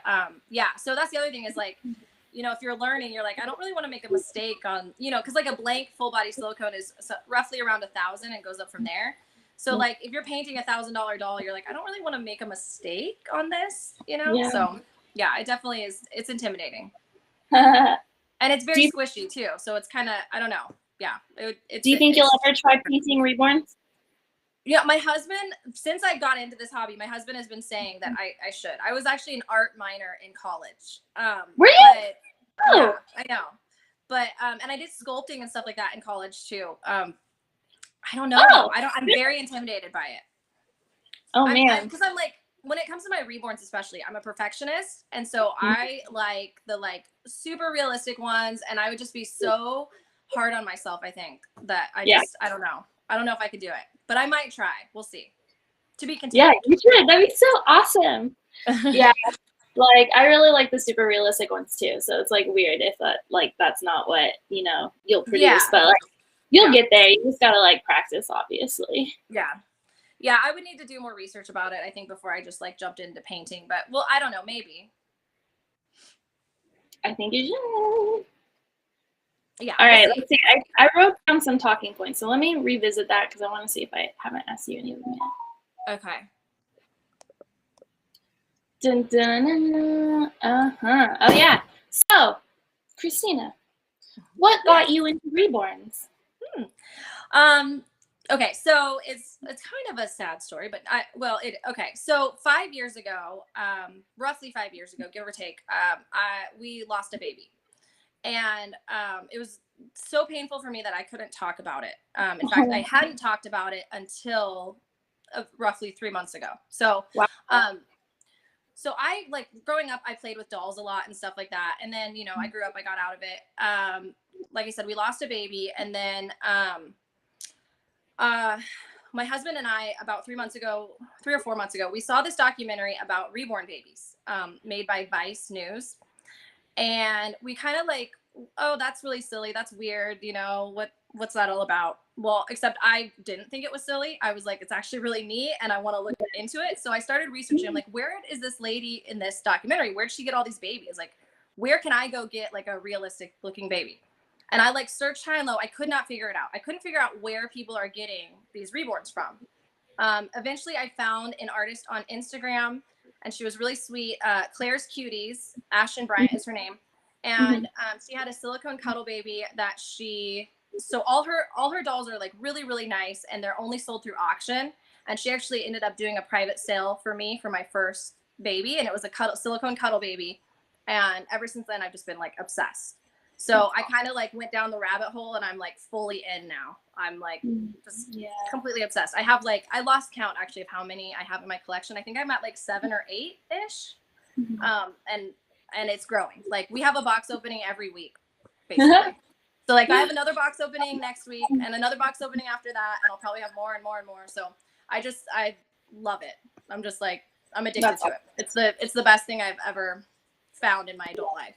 yeah, so that's the other thing is like, you know, if you're learning, you're like, I don't really want to make a mistake on, you know, because like a blank full body silicone is roughly around 1,000 and goes up from there. So like if you're painting $1,000 doll, you're like, I don't really want to make a mistake on this, you know? Yeah. So yeah, it definitely is. It's intimidating. And it's very squishy too. So it's kind of, I don't know. Yeah. Do you think you'll ever try painting reborns? Yeah, my husband, since I got into this hobby, my husband has been saying that I should. I was actually an art minor in college. Were you? Yeah, I know. But and I did sculpting and stuff like that in college too. I don't know. I'm very intimidated by it. Oh man. Because I'm like, when it comes to my reborns especially, I'm a perfectionist, and so I like the like super realistic ones, and I would just be so hard on myself, I think, that I don't know. I don't know if I could do it, but I might try. We'll see. To be continued. Yeah, you should. That'd be so awesome. Yeah. Like I really like the super realistic ones too. So it's like weird if that's not what, you know, you'll produce, but like you'll get there. You just gotta like practice, obviously. Yeah. Yeah, I would need to do more research about it, I think, before I just like jumped into painting. But well, I don't know, maybe. I think you should. Yeah. All right, let's see. I wrote down some talking points, so let me revisit that because I want to see if I haven't asked you any of them yet. Okay. Dun, dun, dun, dun. Oh yeah. So, Christina, what got you into reborns? Okay, so it's kind of a sad story, but okay. So 5 years ago, roughly 5 years ago, give or take, we lost a baby. And it was so painful for me that I couldn't talk about it. In fact, I hadn't talked about it until roughly 3 months ago. So, so I like growing up, I played with dolls a lot and stuff like that. And then, you know, I grew up, I got out of it. Like I said, we lost a baby, and then my husband and I, about 3 or 4 months ago, we saw this documentary about reborn babies, made by Vice News. And we kind of like, oh, that's really silly. That's weird. You know, what's that all about? Well, except I didn't think it was silly. I was like, it's actually really neat, and I want to look into it. So I started researching. I'm like, where is this lady in this documentary? Where'd she get all these babies? Like, where can I go get like a realistic looking baby? And I like searched high and low. I could not figure it out. I couldn't figure out where people are getting these reborns from. Eventually, I found an artist on Instagram, and she was really sweet. Claire's Cuties, Ashton Bryant is her name. And she had a silicone cuddle baby that so all her dolls are like really, really nice, and they're only sold through auction. And she actually ended up doing a private sale for me for my first baby, and it was a silicone cuddle baby. And ever since then, I've just been like obsessed. So I kind of like went down the rabbit hole, and I'm like fully in now. I'm like just completely obsessed. I lost count actually of how many I have in my collection. I think I'm at like 7 or 8 ish. And it's growing. Like we have a box opening every week, basically. So like I have another box opening next week and another box opening after that, and I'll probably have more and more and more. So I love it. I'm just like, I'm addicted to it. It's the best thing I've ever found in my adult life.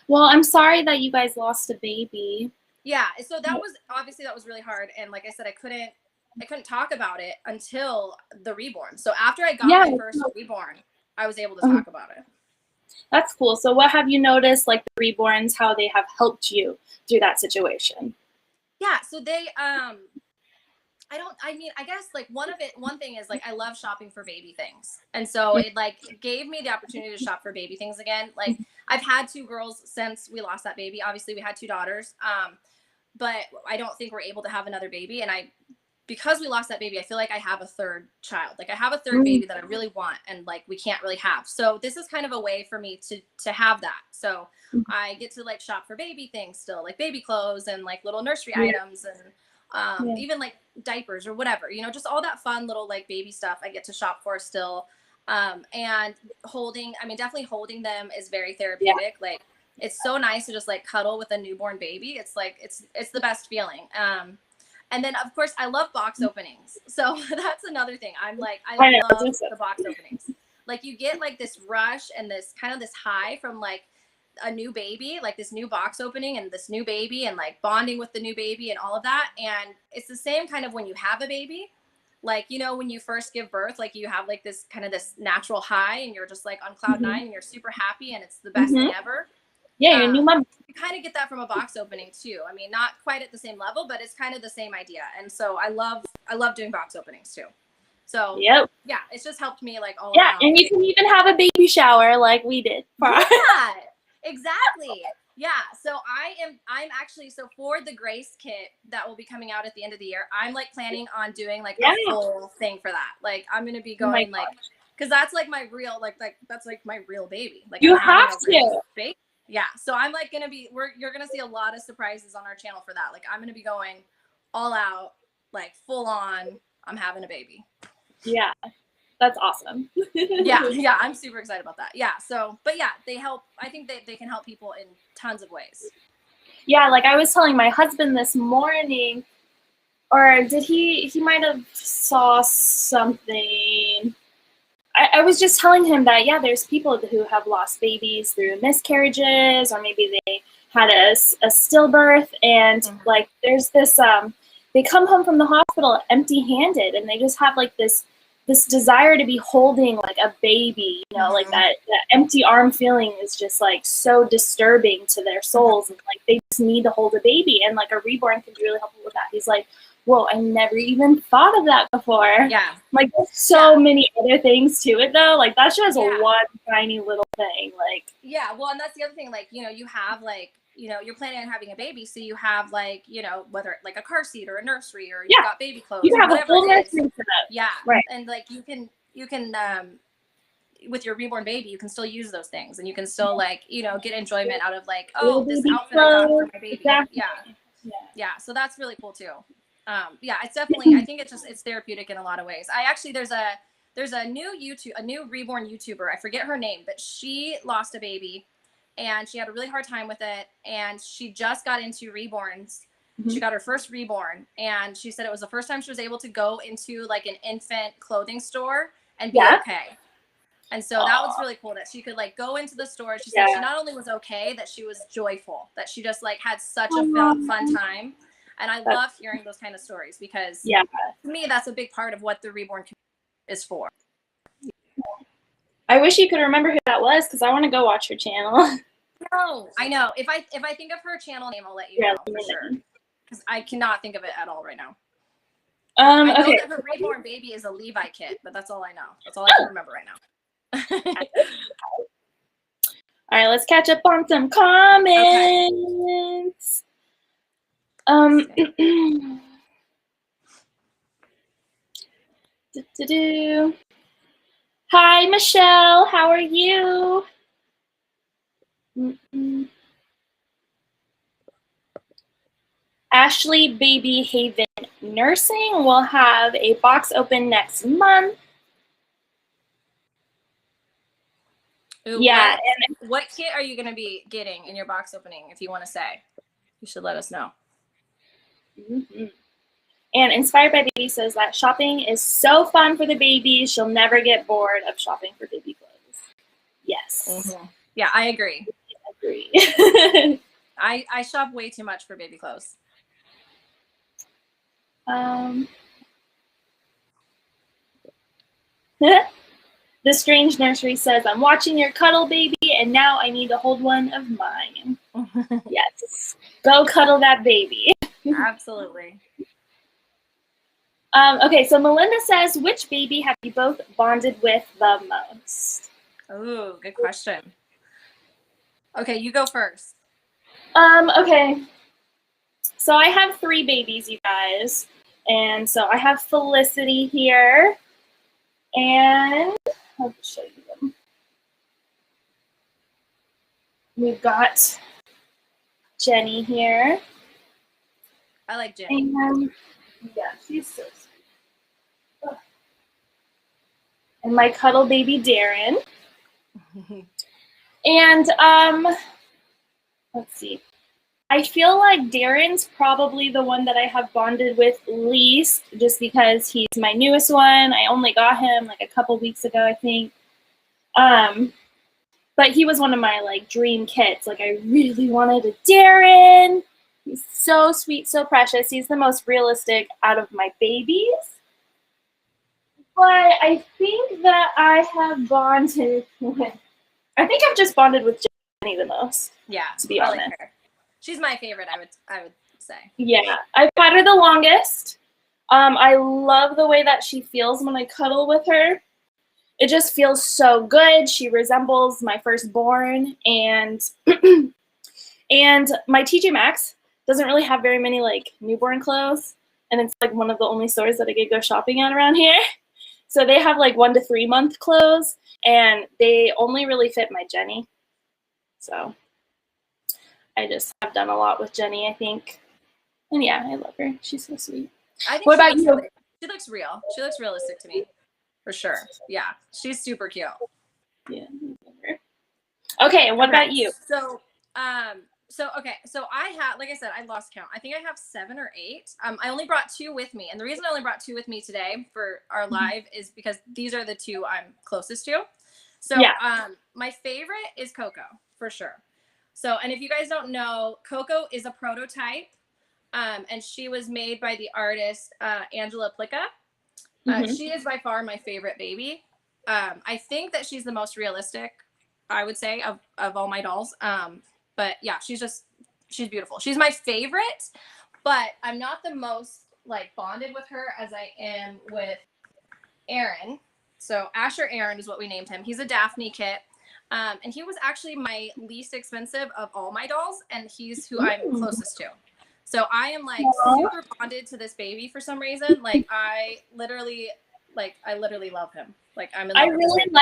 Well, I'm sorry that you guys lost a baby. Yeah. So that was really hard. And like I said, I couldn't talk about it until the reborn. So after I got my first reborn, I was able to talk about it. That's cool. So what have you noticed, like the reborns, how they have helped you through that situation? Yeah. So they, I guess like one thing is like, I love shopping for baby things. And so it like gave me the opportunity to shop for baby things again. Like I've had 2 girls since we lost that baby. Obviously we had 2 daughters. But I don't think we're able to have another baby. And because we lost that baby, I feel like I have a 3rd child. Like I have a 3rd baby that I really want, and like we can't really have. So this is kind of a way for me to have that. So I get to like shop for baby things still, like baby clothes and like little nursery items, and even like diapers or whatever, you know, just all that fun little like baby stuff I get to shop for still. And definitely holding them is very therapeutic. Like it's so nice to just like cuddle with a newborn baby. It's like, it's the best feeling. And then of course I love box openings. So that's another thing. I'm like, I love the box openings. Like you get like this rush and this kind of this high from like a new baby, like this new box opening and this new baby and like bonding with the new baby and all of that. And it's the same kind of when you have a baby, like, you know, when you first give birth, like you have like this kind of this natural high and you're just like on cloud nine and you're super happy and it's the best thing ever. Yeah, you're a new mom. You kind of get that from a box opening too. I mean, not quite at the same level, but it's kind of the same idea. And so I love doing box openings too. So yeah, it's just helped me like all around. And you can even have a baby shower like we did. Yeah, exactly. Yeah. So I'm actually, so for the Grace kit that will be coming out at the end of the year, I'm like planning on doing like a full thing for that. Like I'm going to be going like, cause that's like my real, like that's like my real baby. Like you have to. Baby. Yeah. So I'm like going to be, you're going to see a lot of surprises on our channel for that. Like I'm going to be going all out, like full on, I'm having a baby. Yeah. That's awesome. yeah, I'm super excited about that. Yeah, so, but yeah, they help. I think they can help people in tons of ways. Yeah, like I was telling my husband this morning, or did he might have saw something. I was just telling him that, yeah, there's people who have lost babies through miscarriages, or maybe they had a stillbirth, and like there's this, they come home from the hospital empty-handed, and they just have like this desire to be holding like a baby, you know, like that empty arm feeling is just like so disturbing to their souls, and like they just need to hold a baby, and like a reborn can really help with that. He's like, whoa, I never even thought of that before. Yeah. Like there's so many other things to it though. Like that's just one tiny little thing. Like yeah, well, and that's the other thing, like, you know, you have like, you know, you're planning on having a baby, so you have like, you know, whether like a car seat or a nursery, or you've got baby clothes, you have whatever a full it is. nursery for that. Yeah. Right. And like you can with your reborn baby, you can still use those things, and you can still like, you know, get enjoyment out of like, oh, this outfit I got for my baby. Exactly. Yeah. So that's really cool too. Yeah, it's definitely, I think it's therapeutic in a lot of ways. I actually, there's a new reborn YouTuber. I forget her name, but she lost a baby and she had a really hard time with it. And she just got into reborns. She got her first reborn, and she said it was the first time she was able to go into like an infant clothing store and be okay. And so that was really cool that she could like go into the store. She said she not only was okay, that she was joyful, that she just like had such a fun time. And I love hearing those kind of stories, because to me, that's a big part of what the reborn community is for. I wish you could remember who that was, because I want to go watch her channel. No, I know. If I think of her channel name, I'll let you know for sure. Because I cannot think of it at all right now. I know that her reborn baby is a Levi kit, but that's all I know. That's all I can remember right now. All right, let's catch up on some comments. Hi, Michelle. How are you? Ashley Baby Haven Nursing will have a box open next month. Ooh, what kit are you going to be getting in your box opening? If you want to say, you should let us know. And Inspired by Baby says that shopping is so fun for the babies. She'll never get bored of shopping for baby clothes. Yes. Yeah, I agree. I shop way too much for baby clothes. The Strange Nursery says, I'm watching your cuddle baby, and now I need to hold one of mine. Yes. Go cuddle that baby. Absolutely. Okay, so Melinda says, which baby have you both bonded with the most? Ooh, good question. Okay, you go first. Okay. So I have 3 babies, you guys. And so I have Felicity here. And I'll show you them. We've got Jenny here. I like Jenny. And, yeah, she's so sweet. And my cuddle baby, Darren. And let's see. I feel like Darren's probably the one that I have bonded with least, just because he's my newest one. I only got him like a couple weeks ago, I think. But he was one of my like dream kids. Like I really wanted a Darren. He's so sweet, so precious. He's the most realistic out of my babies. But I think that I have bonded with, I think I've just bonded with Jenny the most. Yeah, to be honest. like her. She's my favorite, I would say. Yeah, I've had her the longest. I love the way that she feels when I cuddle with her. It just feels so good. She resembles my firstborn, and and my TJ Maxx doesn't really have very many like newborn clothes, and it's like one of the only stores that I could go shopping at around here. So they have like 1 to 3 month clothes, and they only really fit my Jenny. So I just have done a lot with Jenny, I think. And yeah, I love her. She's so sweet. What about you? She looks real. She looks realistic to me. For sure. Yeah. She's super cute. Yeah. Okay, what about you? So I have, like I said, I lost count. I think I have 7 or 8. I only brought 2 with me. And the reason I only brought 2 with me today for our live is because these are the 2 I'm closest to. So my favorite is Coco, for sure. So, and if you guys don't know, Coco is a prototype, and she was made by the artist Angela Plica. She is by far my favorite baby. I think that she's the most realistic, I would say, of all my dolls. But yeah, she's beautiful. She's my favorite, but I'm not the most like bonded with her as I am with Aaron. So Asher Aaron is what we named him. He's a Daphne kit. And he was actually my least expensive of all my dolls, and he's who I'm closest to. So I am like super bonded to this baby for some reason. Like I literally love him. Like I'm in love with him.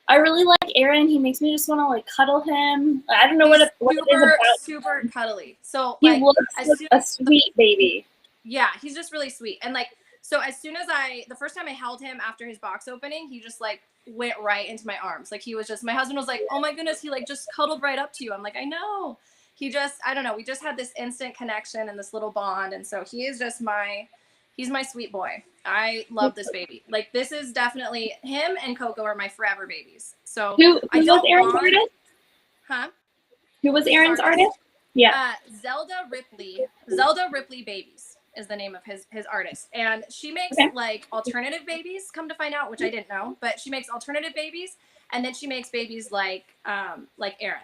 I really like Aaron. He makes me just want to like cuddle him. I don't know what it is about. Super cuddly. So he like looks like a sweet baby. Yeah, he's just really sweet. And like, so as soon as the first time I held him after his box opening, he just like went right into my arms. Like he was just, my husband was like, oh my goodness, he like just cuddled right up to you. I'm like, I know. He just, I don't know. We just had this instant connection and this little bond. And so he is just he's my sweet boy. I love this baby. Like this is definitely, him and Coco are my forever babies. So who was Aaron's artist? Huh? Who was Aaron's artist? Yeah. Zelda Ripley Babies is the name of his artist. And she makes like alternative babies, come to find out, which I didn't know, but she makes alternative babies. And then she makes babies like Aaron.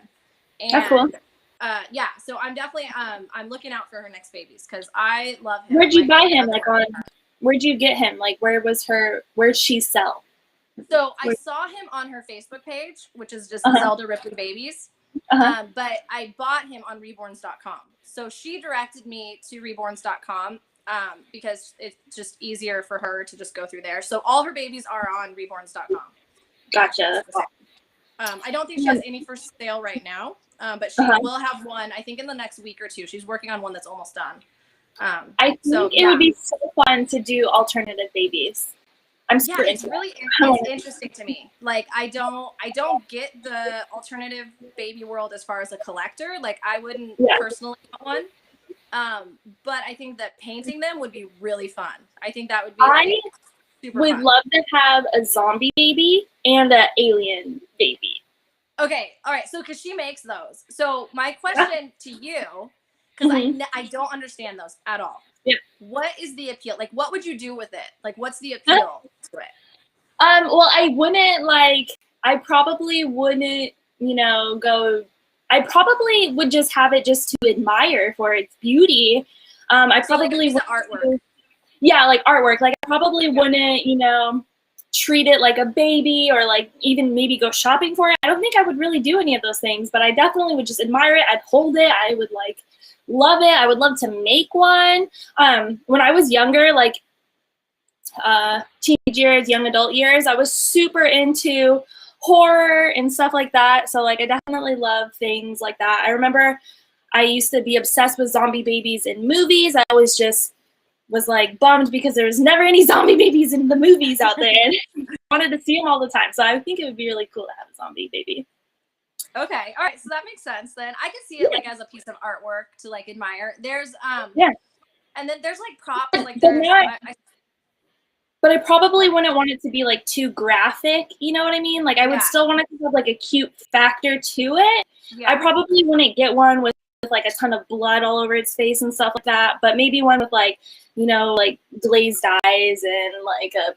And that's cool. Yeah, so I'm definitely I'm looking out for her next babies because I love him. Where'd you buy him? Like where'd you get him? Like where'd she sell? So I saw him on her Facebook page, which is just Zelda Ripley Babies. But I bought him on reborns.com. So she directed me to reborns.com because it's just easier for her to just go through there. So all her babies are on reborns.com. Gotcha. I don't think she has any for sale right now. But she will have one, I think, in the next week or 2. She's working on one that's almost done. I think it would be so fun to do alternative babies. I'm super into it's interesting to me. Like I don't get the alternative baby world as far as a collector. Like I wouldn't personally want one. But I think that painting them would be really fun. I think that would be super fun. Love to have a zombie baby and an alien baby. Okay, all right. So, because she makes those. So, my question to you, because I don't understand those at all. Yeah. What is the appeal? Like, what would you do with it? Like, what's the appeal to it? Well, I probably wouldn't, I probably would just have it just to admire for its beauty. I probably would artwork. Yeah, like artwork. Like, I probably wouldn't, treat it like a baby or like even maybe go shopping for it. I don't think I would really do any of those things, but I definitely would just admire it. I'd hold it. I would like love it. I would love to make one. When I was younger, like teenage years, young adult years, I was super into horror and stuff like that. So like I definitely love things like that. I remember I used to be obsessed with zombie babies in movies. I always just was like bummed because there was never any zombie babies in the movies out there. I wanted to see them all the time. So I think it would be really cool to have a zombie baby. Okay. All right. So that makes sense then. I can see it like as a piece of artwork to like admire. There's Yeah. and then there's like props, like But there's but I probably wouldn't want it to be like too graphic, you know what I mean? Like I would still want it to have like a cute factor to it. Yeah. I probably wouldn't get one with like a ton of blood all over its face and stuff like that, but maybe one with like, you know, like glazed eyes and like a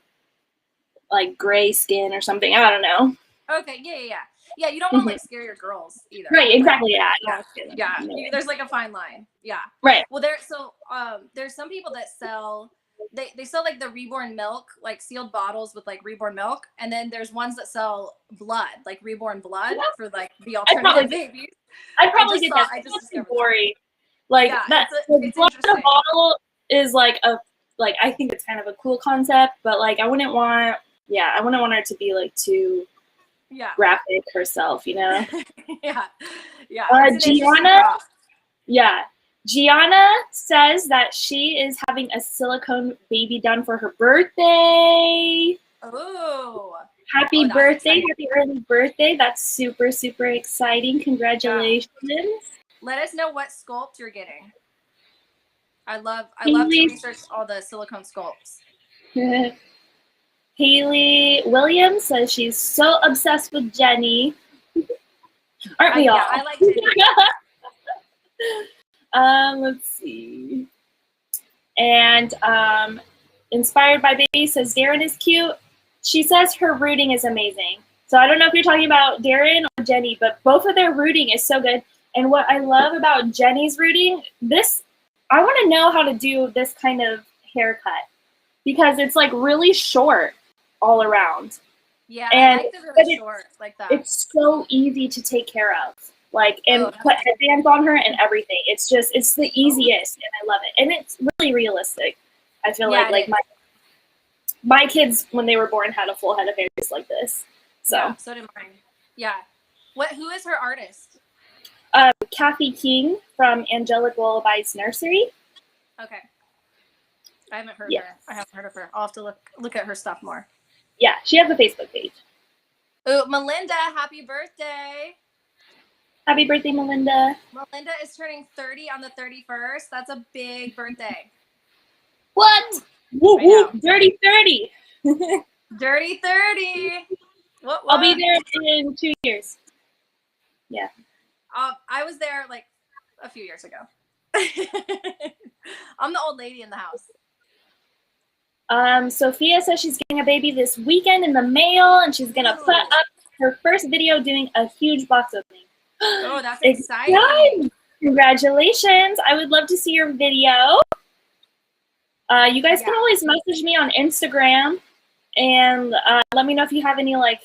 like gray skin or something. I don't know. Okay, yeah, you don't want to like scare your girls either. Right, exactly. Like, yeah. There's like a fine line. Yeah. Right. Well, there's some people that sell they sell like the reborn milk, like sealed bottles with like reborn milk, and then there's ones that sell blood, like reborn blood for like the alternative babies. I'd probably get that. I just discovered gory. Like that. It's blood in a interesting. bottle is like I think it's kind of a cool concept, but like I wouldn't want her to be like too graphic herself, you know? yeah. Gianna says that she is having a silicone baby done for her birthday. Oh. Happy birthday. Happy early birthday. That's super, super exciting. Congratulations. Yeah. Let us know what sculpt you're getting. I love to research all the silicone sculpts. Haley Williams says she's so obsessed with Jenny. Aren't we all? Yeah, I like Jenny. Let's see. And Inspired by Baby says Darren is cute. She says her rooting is amazing. So I don't know if you're talking about Darren or Jenny, but both of their rooting is so good. And what I love about Jenny's rooting, I want to know how to do this kind of haircut because it's like really short all around. Yeah, and I like the really short like that. It's so easy to take care of. Like, and put headbands on her and everything. It's the easiest, and I love it. And it's really realistic. I feel like my kids, when they were born, had a full head of hair just like this. So yeah, so did mine. Yeah. Who is her artist? Kathy King from Angelic Lullabies Nursery. Okay. I haven't heard her. I haven't heard of her. I'll have to look at her stuff more. Yeah, she has a Facebook page. Oh, Melinda, happy birthday. Happy birthday, Melinda. Melinda is turning 30 on the 31st. That's a big birthday. What? Woo, woo. Dirty 30. Dirty 30. What? I'll be there in 2 years. Yeah. I was there like a few years ago. I'm the old lady in the house. Sophia says she's getting a baby this weekend in the mail, and she's going to put up her first video doing a huge box opening. Oh, that's exciting. Congratulations. I would love to see your video. You guys can always message me on Instagram and let me know if you have any like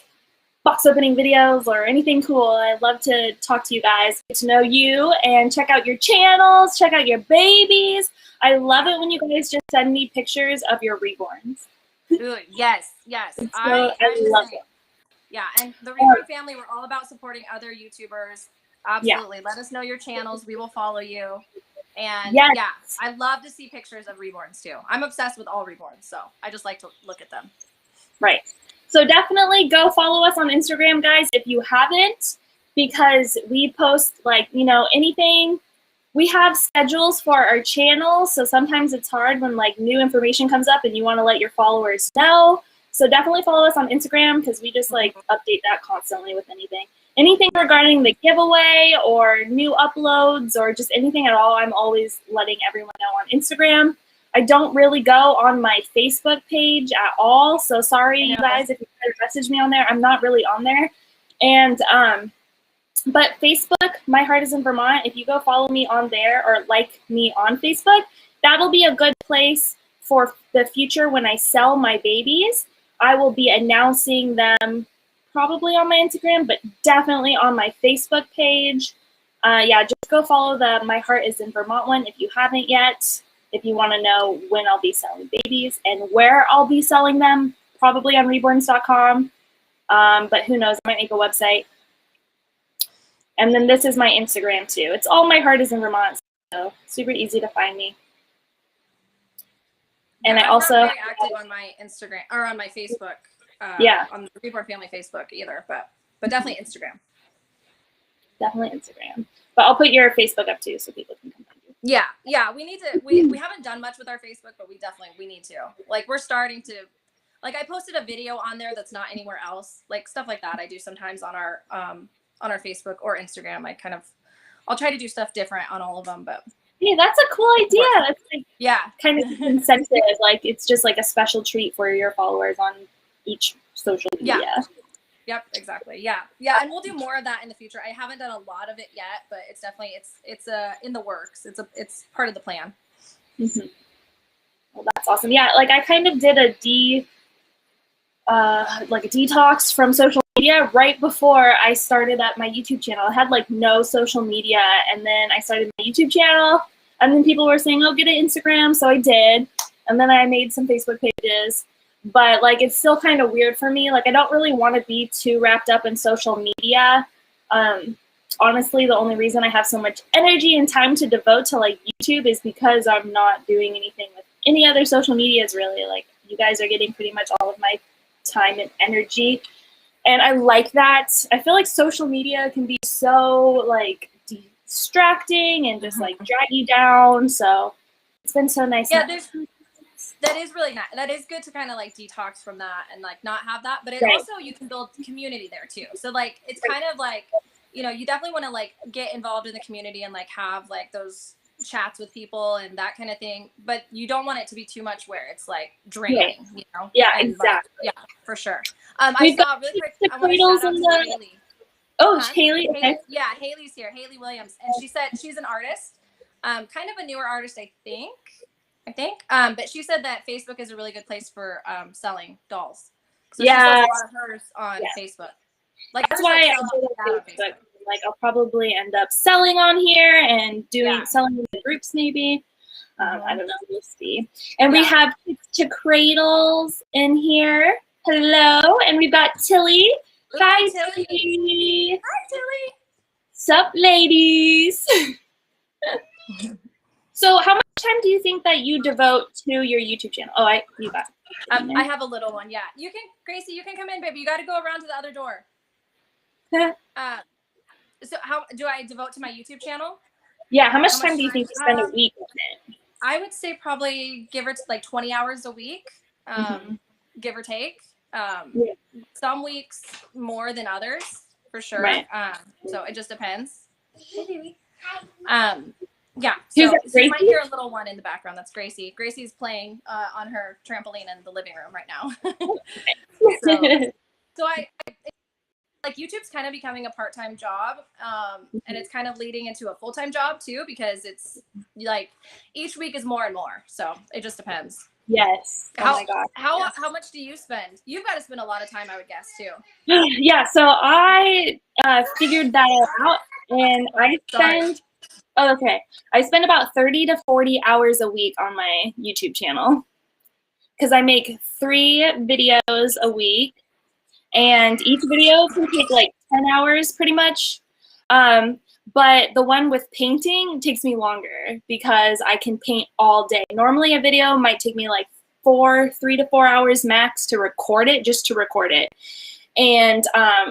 box opening videos or anything cool. I'd love to talk to you guys, get to know you, and check out your channels, check out your babies. I love it when you guys just send me pictures of your reborns. Ooh, yes. I love it. Yeah, and the Reborn family, we're all about supporting other YouTubers. Absolutely. Let us know your channels. We will follow you. And I love to see pictures of reborns too. I'm obsessed with all reborns, so I just like to look at them. Right. So definitely go follow us on Instagram, guys, if you haven't, because we post like, you know, anything. We have schedules for our channel, so sometimes it's hard when like new information comes up and you want to let your followers know. So definitely follow us on Instagram because we just like update that constantly with anything. Anything regarding the giveaway or new uploads or just anything at all, I'm always letting everyone know on Instagram. I don't really go on my Facebook page at all. So sorry, you guys, if you try to message me on there. I'm not really on there. And but Facebook, My Heart is in Vermont, if you go follow me on there or like me on Facebook, that'll be a good place for the future when I sell my babies. I will be announcing them probably on my Instagram, but definitely on my Facebook page. Just go follow the My Heart is in Vermont one if you haven't yet. If you want to know when I'll be selling babies and where I'll be selling them, probably on reborns.com. But who knows, I might make a website. And then this is my Instagram too. It's all My Heart is in Vermont, so super easy to find me. And I also I'm not very active on my Instagram or on my Facebook. On the Reborn Family Facebook either, but definitely Instagram. definitely Instagram. But I'll put your Facebook up too so people can come find you. Yeah, we need to, we haven't done much with our Facebook, but we need to. Like, we're starting to, like, I posted a video on there that's not anywhere else, like stuff like that I do sometimes on our Facebook or Instagram. I'll try to do stuff different on all of them, but Yeah, that's a cool idea. That's like kind of incentive. Like, it's just like a special treat for your followers on each social media. Yeah. Yep, exactly. Yeah, and we'll do more of that in the future. I haven't done a lot of it yet, but it's definitely it's in the works. It's part of the plan. Mm-hmm. Well, that's awesome. Yeah, like I kind of did a detox from social media right before I started at my YouTube channel. I had like no social media, and then I started my YouTube channel, and then people were saying, "Oh, get an Instagram," so I did, and then I made some Facebook pages. But like, it's still kind of weird for me. Like, I don't really want to be too wrapped up in social media. Honestly, the only reason I have so much energy and time to devote to like YouTube is because I'm not doing anything with any other social medias really. Like, you guys are getting pretty much all of my time and energy. And I like that. I feel like social media can be so like distracting and just like drag you down. So it's been so nice. Yeah, that is really nice. That is good to kind of like detox from that and like not have that. But it also, you can build community there too. So like, it's kind of like, you know, you definitely want to like get involved in the community and like have like those chats with people and that kind of thing. But you don't want it to be too much where it's like draining, you know? Yeah, and, exactly. Like, yeah, for sure. I saw really quick. I want to shout out to Haley. Oh, Haley. Okay. Yeah, Haley's here. Haley Williams, and she said she's an artist, kind of a newer artist, I think. But she said that Facebook is a really good place for selling dolls. So she sells a lot of hers on Facebook. Like, that's why I did it on Facebook. Like, I'll probably end up selling on here and selling in the groups maybe. I don't know. We'll see. And we have Kits to Cradles in here. Hello. And we've got Tilly. Hi, Tilly. Hi, Tilly. Sup, ladies. So how much time do you think that you devote to your YouTube channel? Oh, you got it. I have a little one. Yeah. You can, Gracie, you can come in, baby. You got to go around to the other door. So how do I devote to my YouTube channel? Yeah. How much time do you think you spend a week on it? I would say probably give or like 20 hours a week, give or take. Some weeks more than others, for sure. Right. So it just depends. Hey, baby. Yeah. So you might hear a little one in the background. That's Gracie. Gracie's playing on her trampoline in the living room right now. So I like, YouTube's kind of becoming a part-time job, and it's kind of leading into a full-time job too, because it's like each week is more and more. So it just depends. Yes. Oh my God. How much do you spend? You've got to spend a lot of time, I would guess, too. Yeah. So I figured that out, and I spend. Oh, okay. I spend about 30 to 40 hours a week on my YouTube channel because I make 3 videos a week, and each video can take like 10 hours pretty much. But the one with painting takes me longer because I can paint all day. Normally a video might take me like 3 to 4 hours max to record it, just to record it. And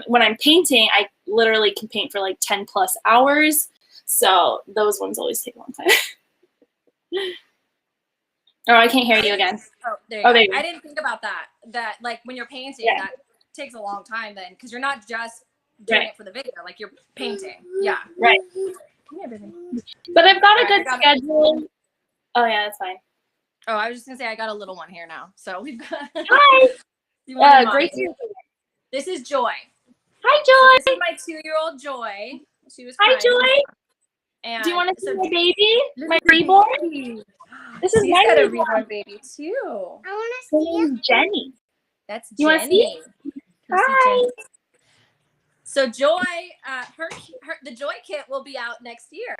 when I'm painting, I literally can paint for like 10 plus hours. So those ones always take a long time. Oh, I can't hear you again. Oh, there you go. I didn't think about that. That like when you're painting, that takes a long time then, because you're not just doing it for the video, like you're painting. Yeah. Right. But I've got a good schedule. Oh yeah, that's fine. Oh, I was just gonna say I got a little one here now. So we've got Hi. Great. This is Joy. Hi, Joy. So this is my 2-year-old Joy. She was Hi, Joy. And do you want to see my baby? My reborn? This is my reborn baby too. I want to see him. Jenny. That's Jenny. You want to see? Hi. So Joy, the Joy kit will be out next year.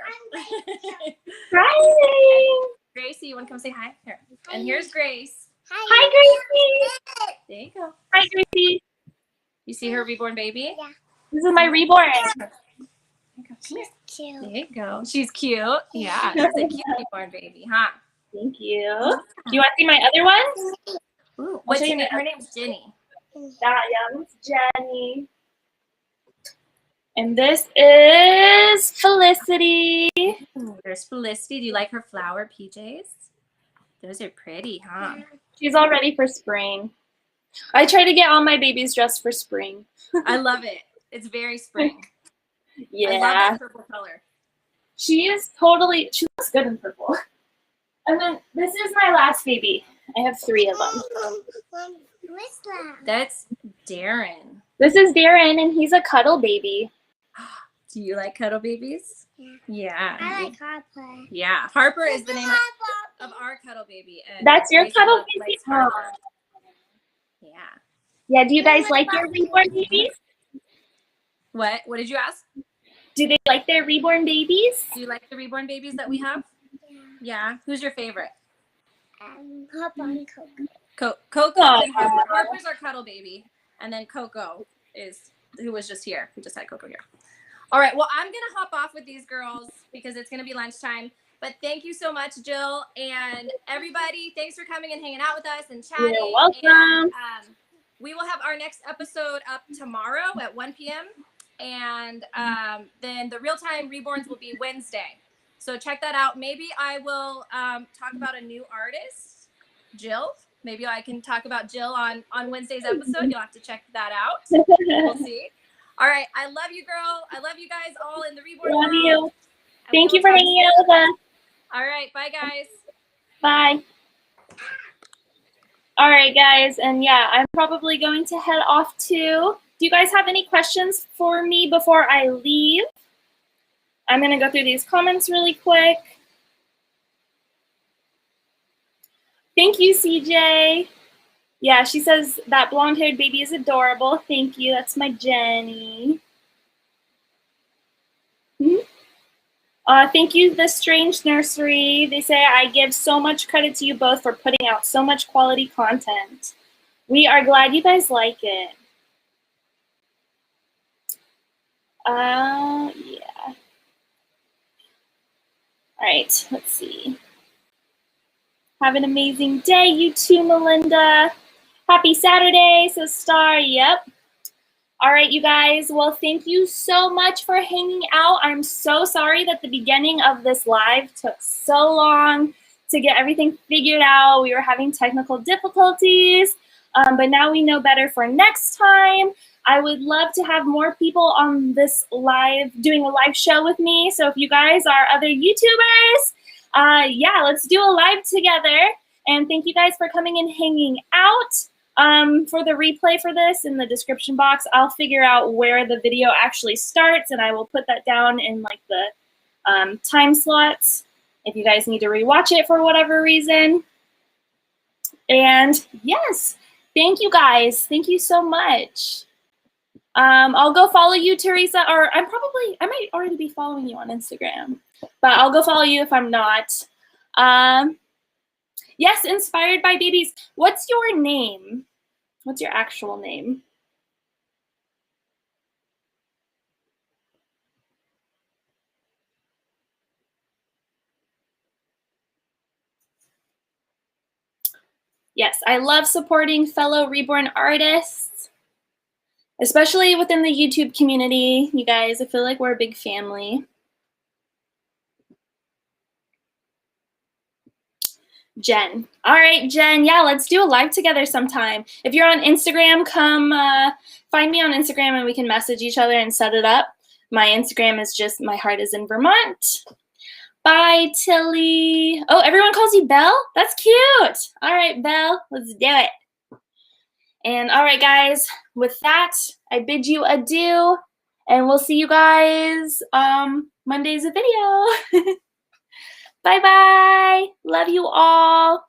Hi. Gracie, you want to come say hi? Here. And here's Grace. Hi, Gracie. There you go. Hi, Gracie. You see her reborn baby? Yeah. This is my reborn. She's cute. There you go. She's cute. Yeah, she's a cute reborn baby, huh? Thank you. Do you want to see my other ones? Ooh, what's her name? Her name's Jenny. Yeah, it's Jenny. And this is Felicity. Ooh, there's Felicity. Do you like her flower PJs? Those are pretty, huh? She's all ready for spring. I try to get all my babies dressed for spring. I love it. It's very spring. Yeah. I love that purple color. She looks good in purple. And then this is my last baby. I have 3 of them. What's that? That's Darren. This is Darren, and he's a cuddle baby. Do you like cuddle babies? Yeah. Yeah. I like Harper. Yeah. Harper is the name of our cuddle baby. And That's your Rachel cuddle likes baby? Harper. Yeah. Yeah, do you guys like your reborn babies? What? What did you ask? Do they like their reborn babies? Do you like the reborn babies that we have? Yeah. Who's your favorite? Harper and Coco. Coco Aw. and Harper. Harper's our cuddle baby. And then Coco is who was just here. We just had Coco here. All right. Well, I'm going to hop off with these girls because it's going to be lunchtime. But thank you so much, Jill. And everybody, thanks for coming and hanging out with us and chatting. You're welcome. And, we will have our next episode up tomorrow at 1 p.m. And then the real-time reborns will be Wednesday. So check that out. Maybe I will talk about a new artist, Jill. Maybe I can talk about Jill on Wednesday's episode. You'll have to check that out. We'll see. All right. I love you, girl. I love you guys all in the reborn Love world. you. Thank you for hanging out with us. All right. Bye, guys. Bye. All right, guys. And yeah, I'm probably going to head off too. Do you guys have any questions for me before I leave? I'm going to go through these comments really quick. Thank you, CJ. Yeah, she says that blonde-haired baby is adorable. Thank you. That's my Jenny. Thank you, The Strange Nursery. They say, I give so much credit to you both for putting out so much quality content. We are glad you guys like it. Yeah. All right, let's see. Have an amazing day, you too, Melinda. Happy Saturday, says Star. Yep. All right, you guys. Well, thank you so much for hanging out. I'm so sorry that the beginning of this live took so long to get everything figured out. We were having technical difficulties, but now we know better for next time. I would love to have more people on this live, doing a live show with me. So if you guys are other YouTubers, yeah, let's do a live together. And thank you guys for coming and hanging out. For the replay for this, in the description box, I'll figure out where the video actually starts, and I will put that down in like the time slots if you guys need to rewatch it for whatever reason. And yes, thank you guys. Thank you so much. I'll go follow you, Teresa, or I might already be following you on Instagram, but I'll go follow you if I'm not. Yes, Inspired by Babies. What's your name? What's your actual name? Yes, I love supporting fellow reborn artists, especially within the YouTube community. You guys, I feel like we're a big family. Jen. All right, Jen. Yeah, let's do a live together sometime. If you're on Instagram, come find me on Instagram and we can message each other and set it up. My Instagram is just My Heart is in Vermont. Bye, Tilly. Oh, everyone calls you Belle? That's cute. All right, Belle, let's do it. And all right, guys, with that, I bid you adieu, and we'll see you guys Monday's video. Bye-bye. Love you all.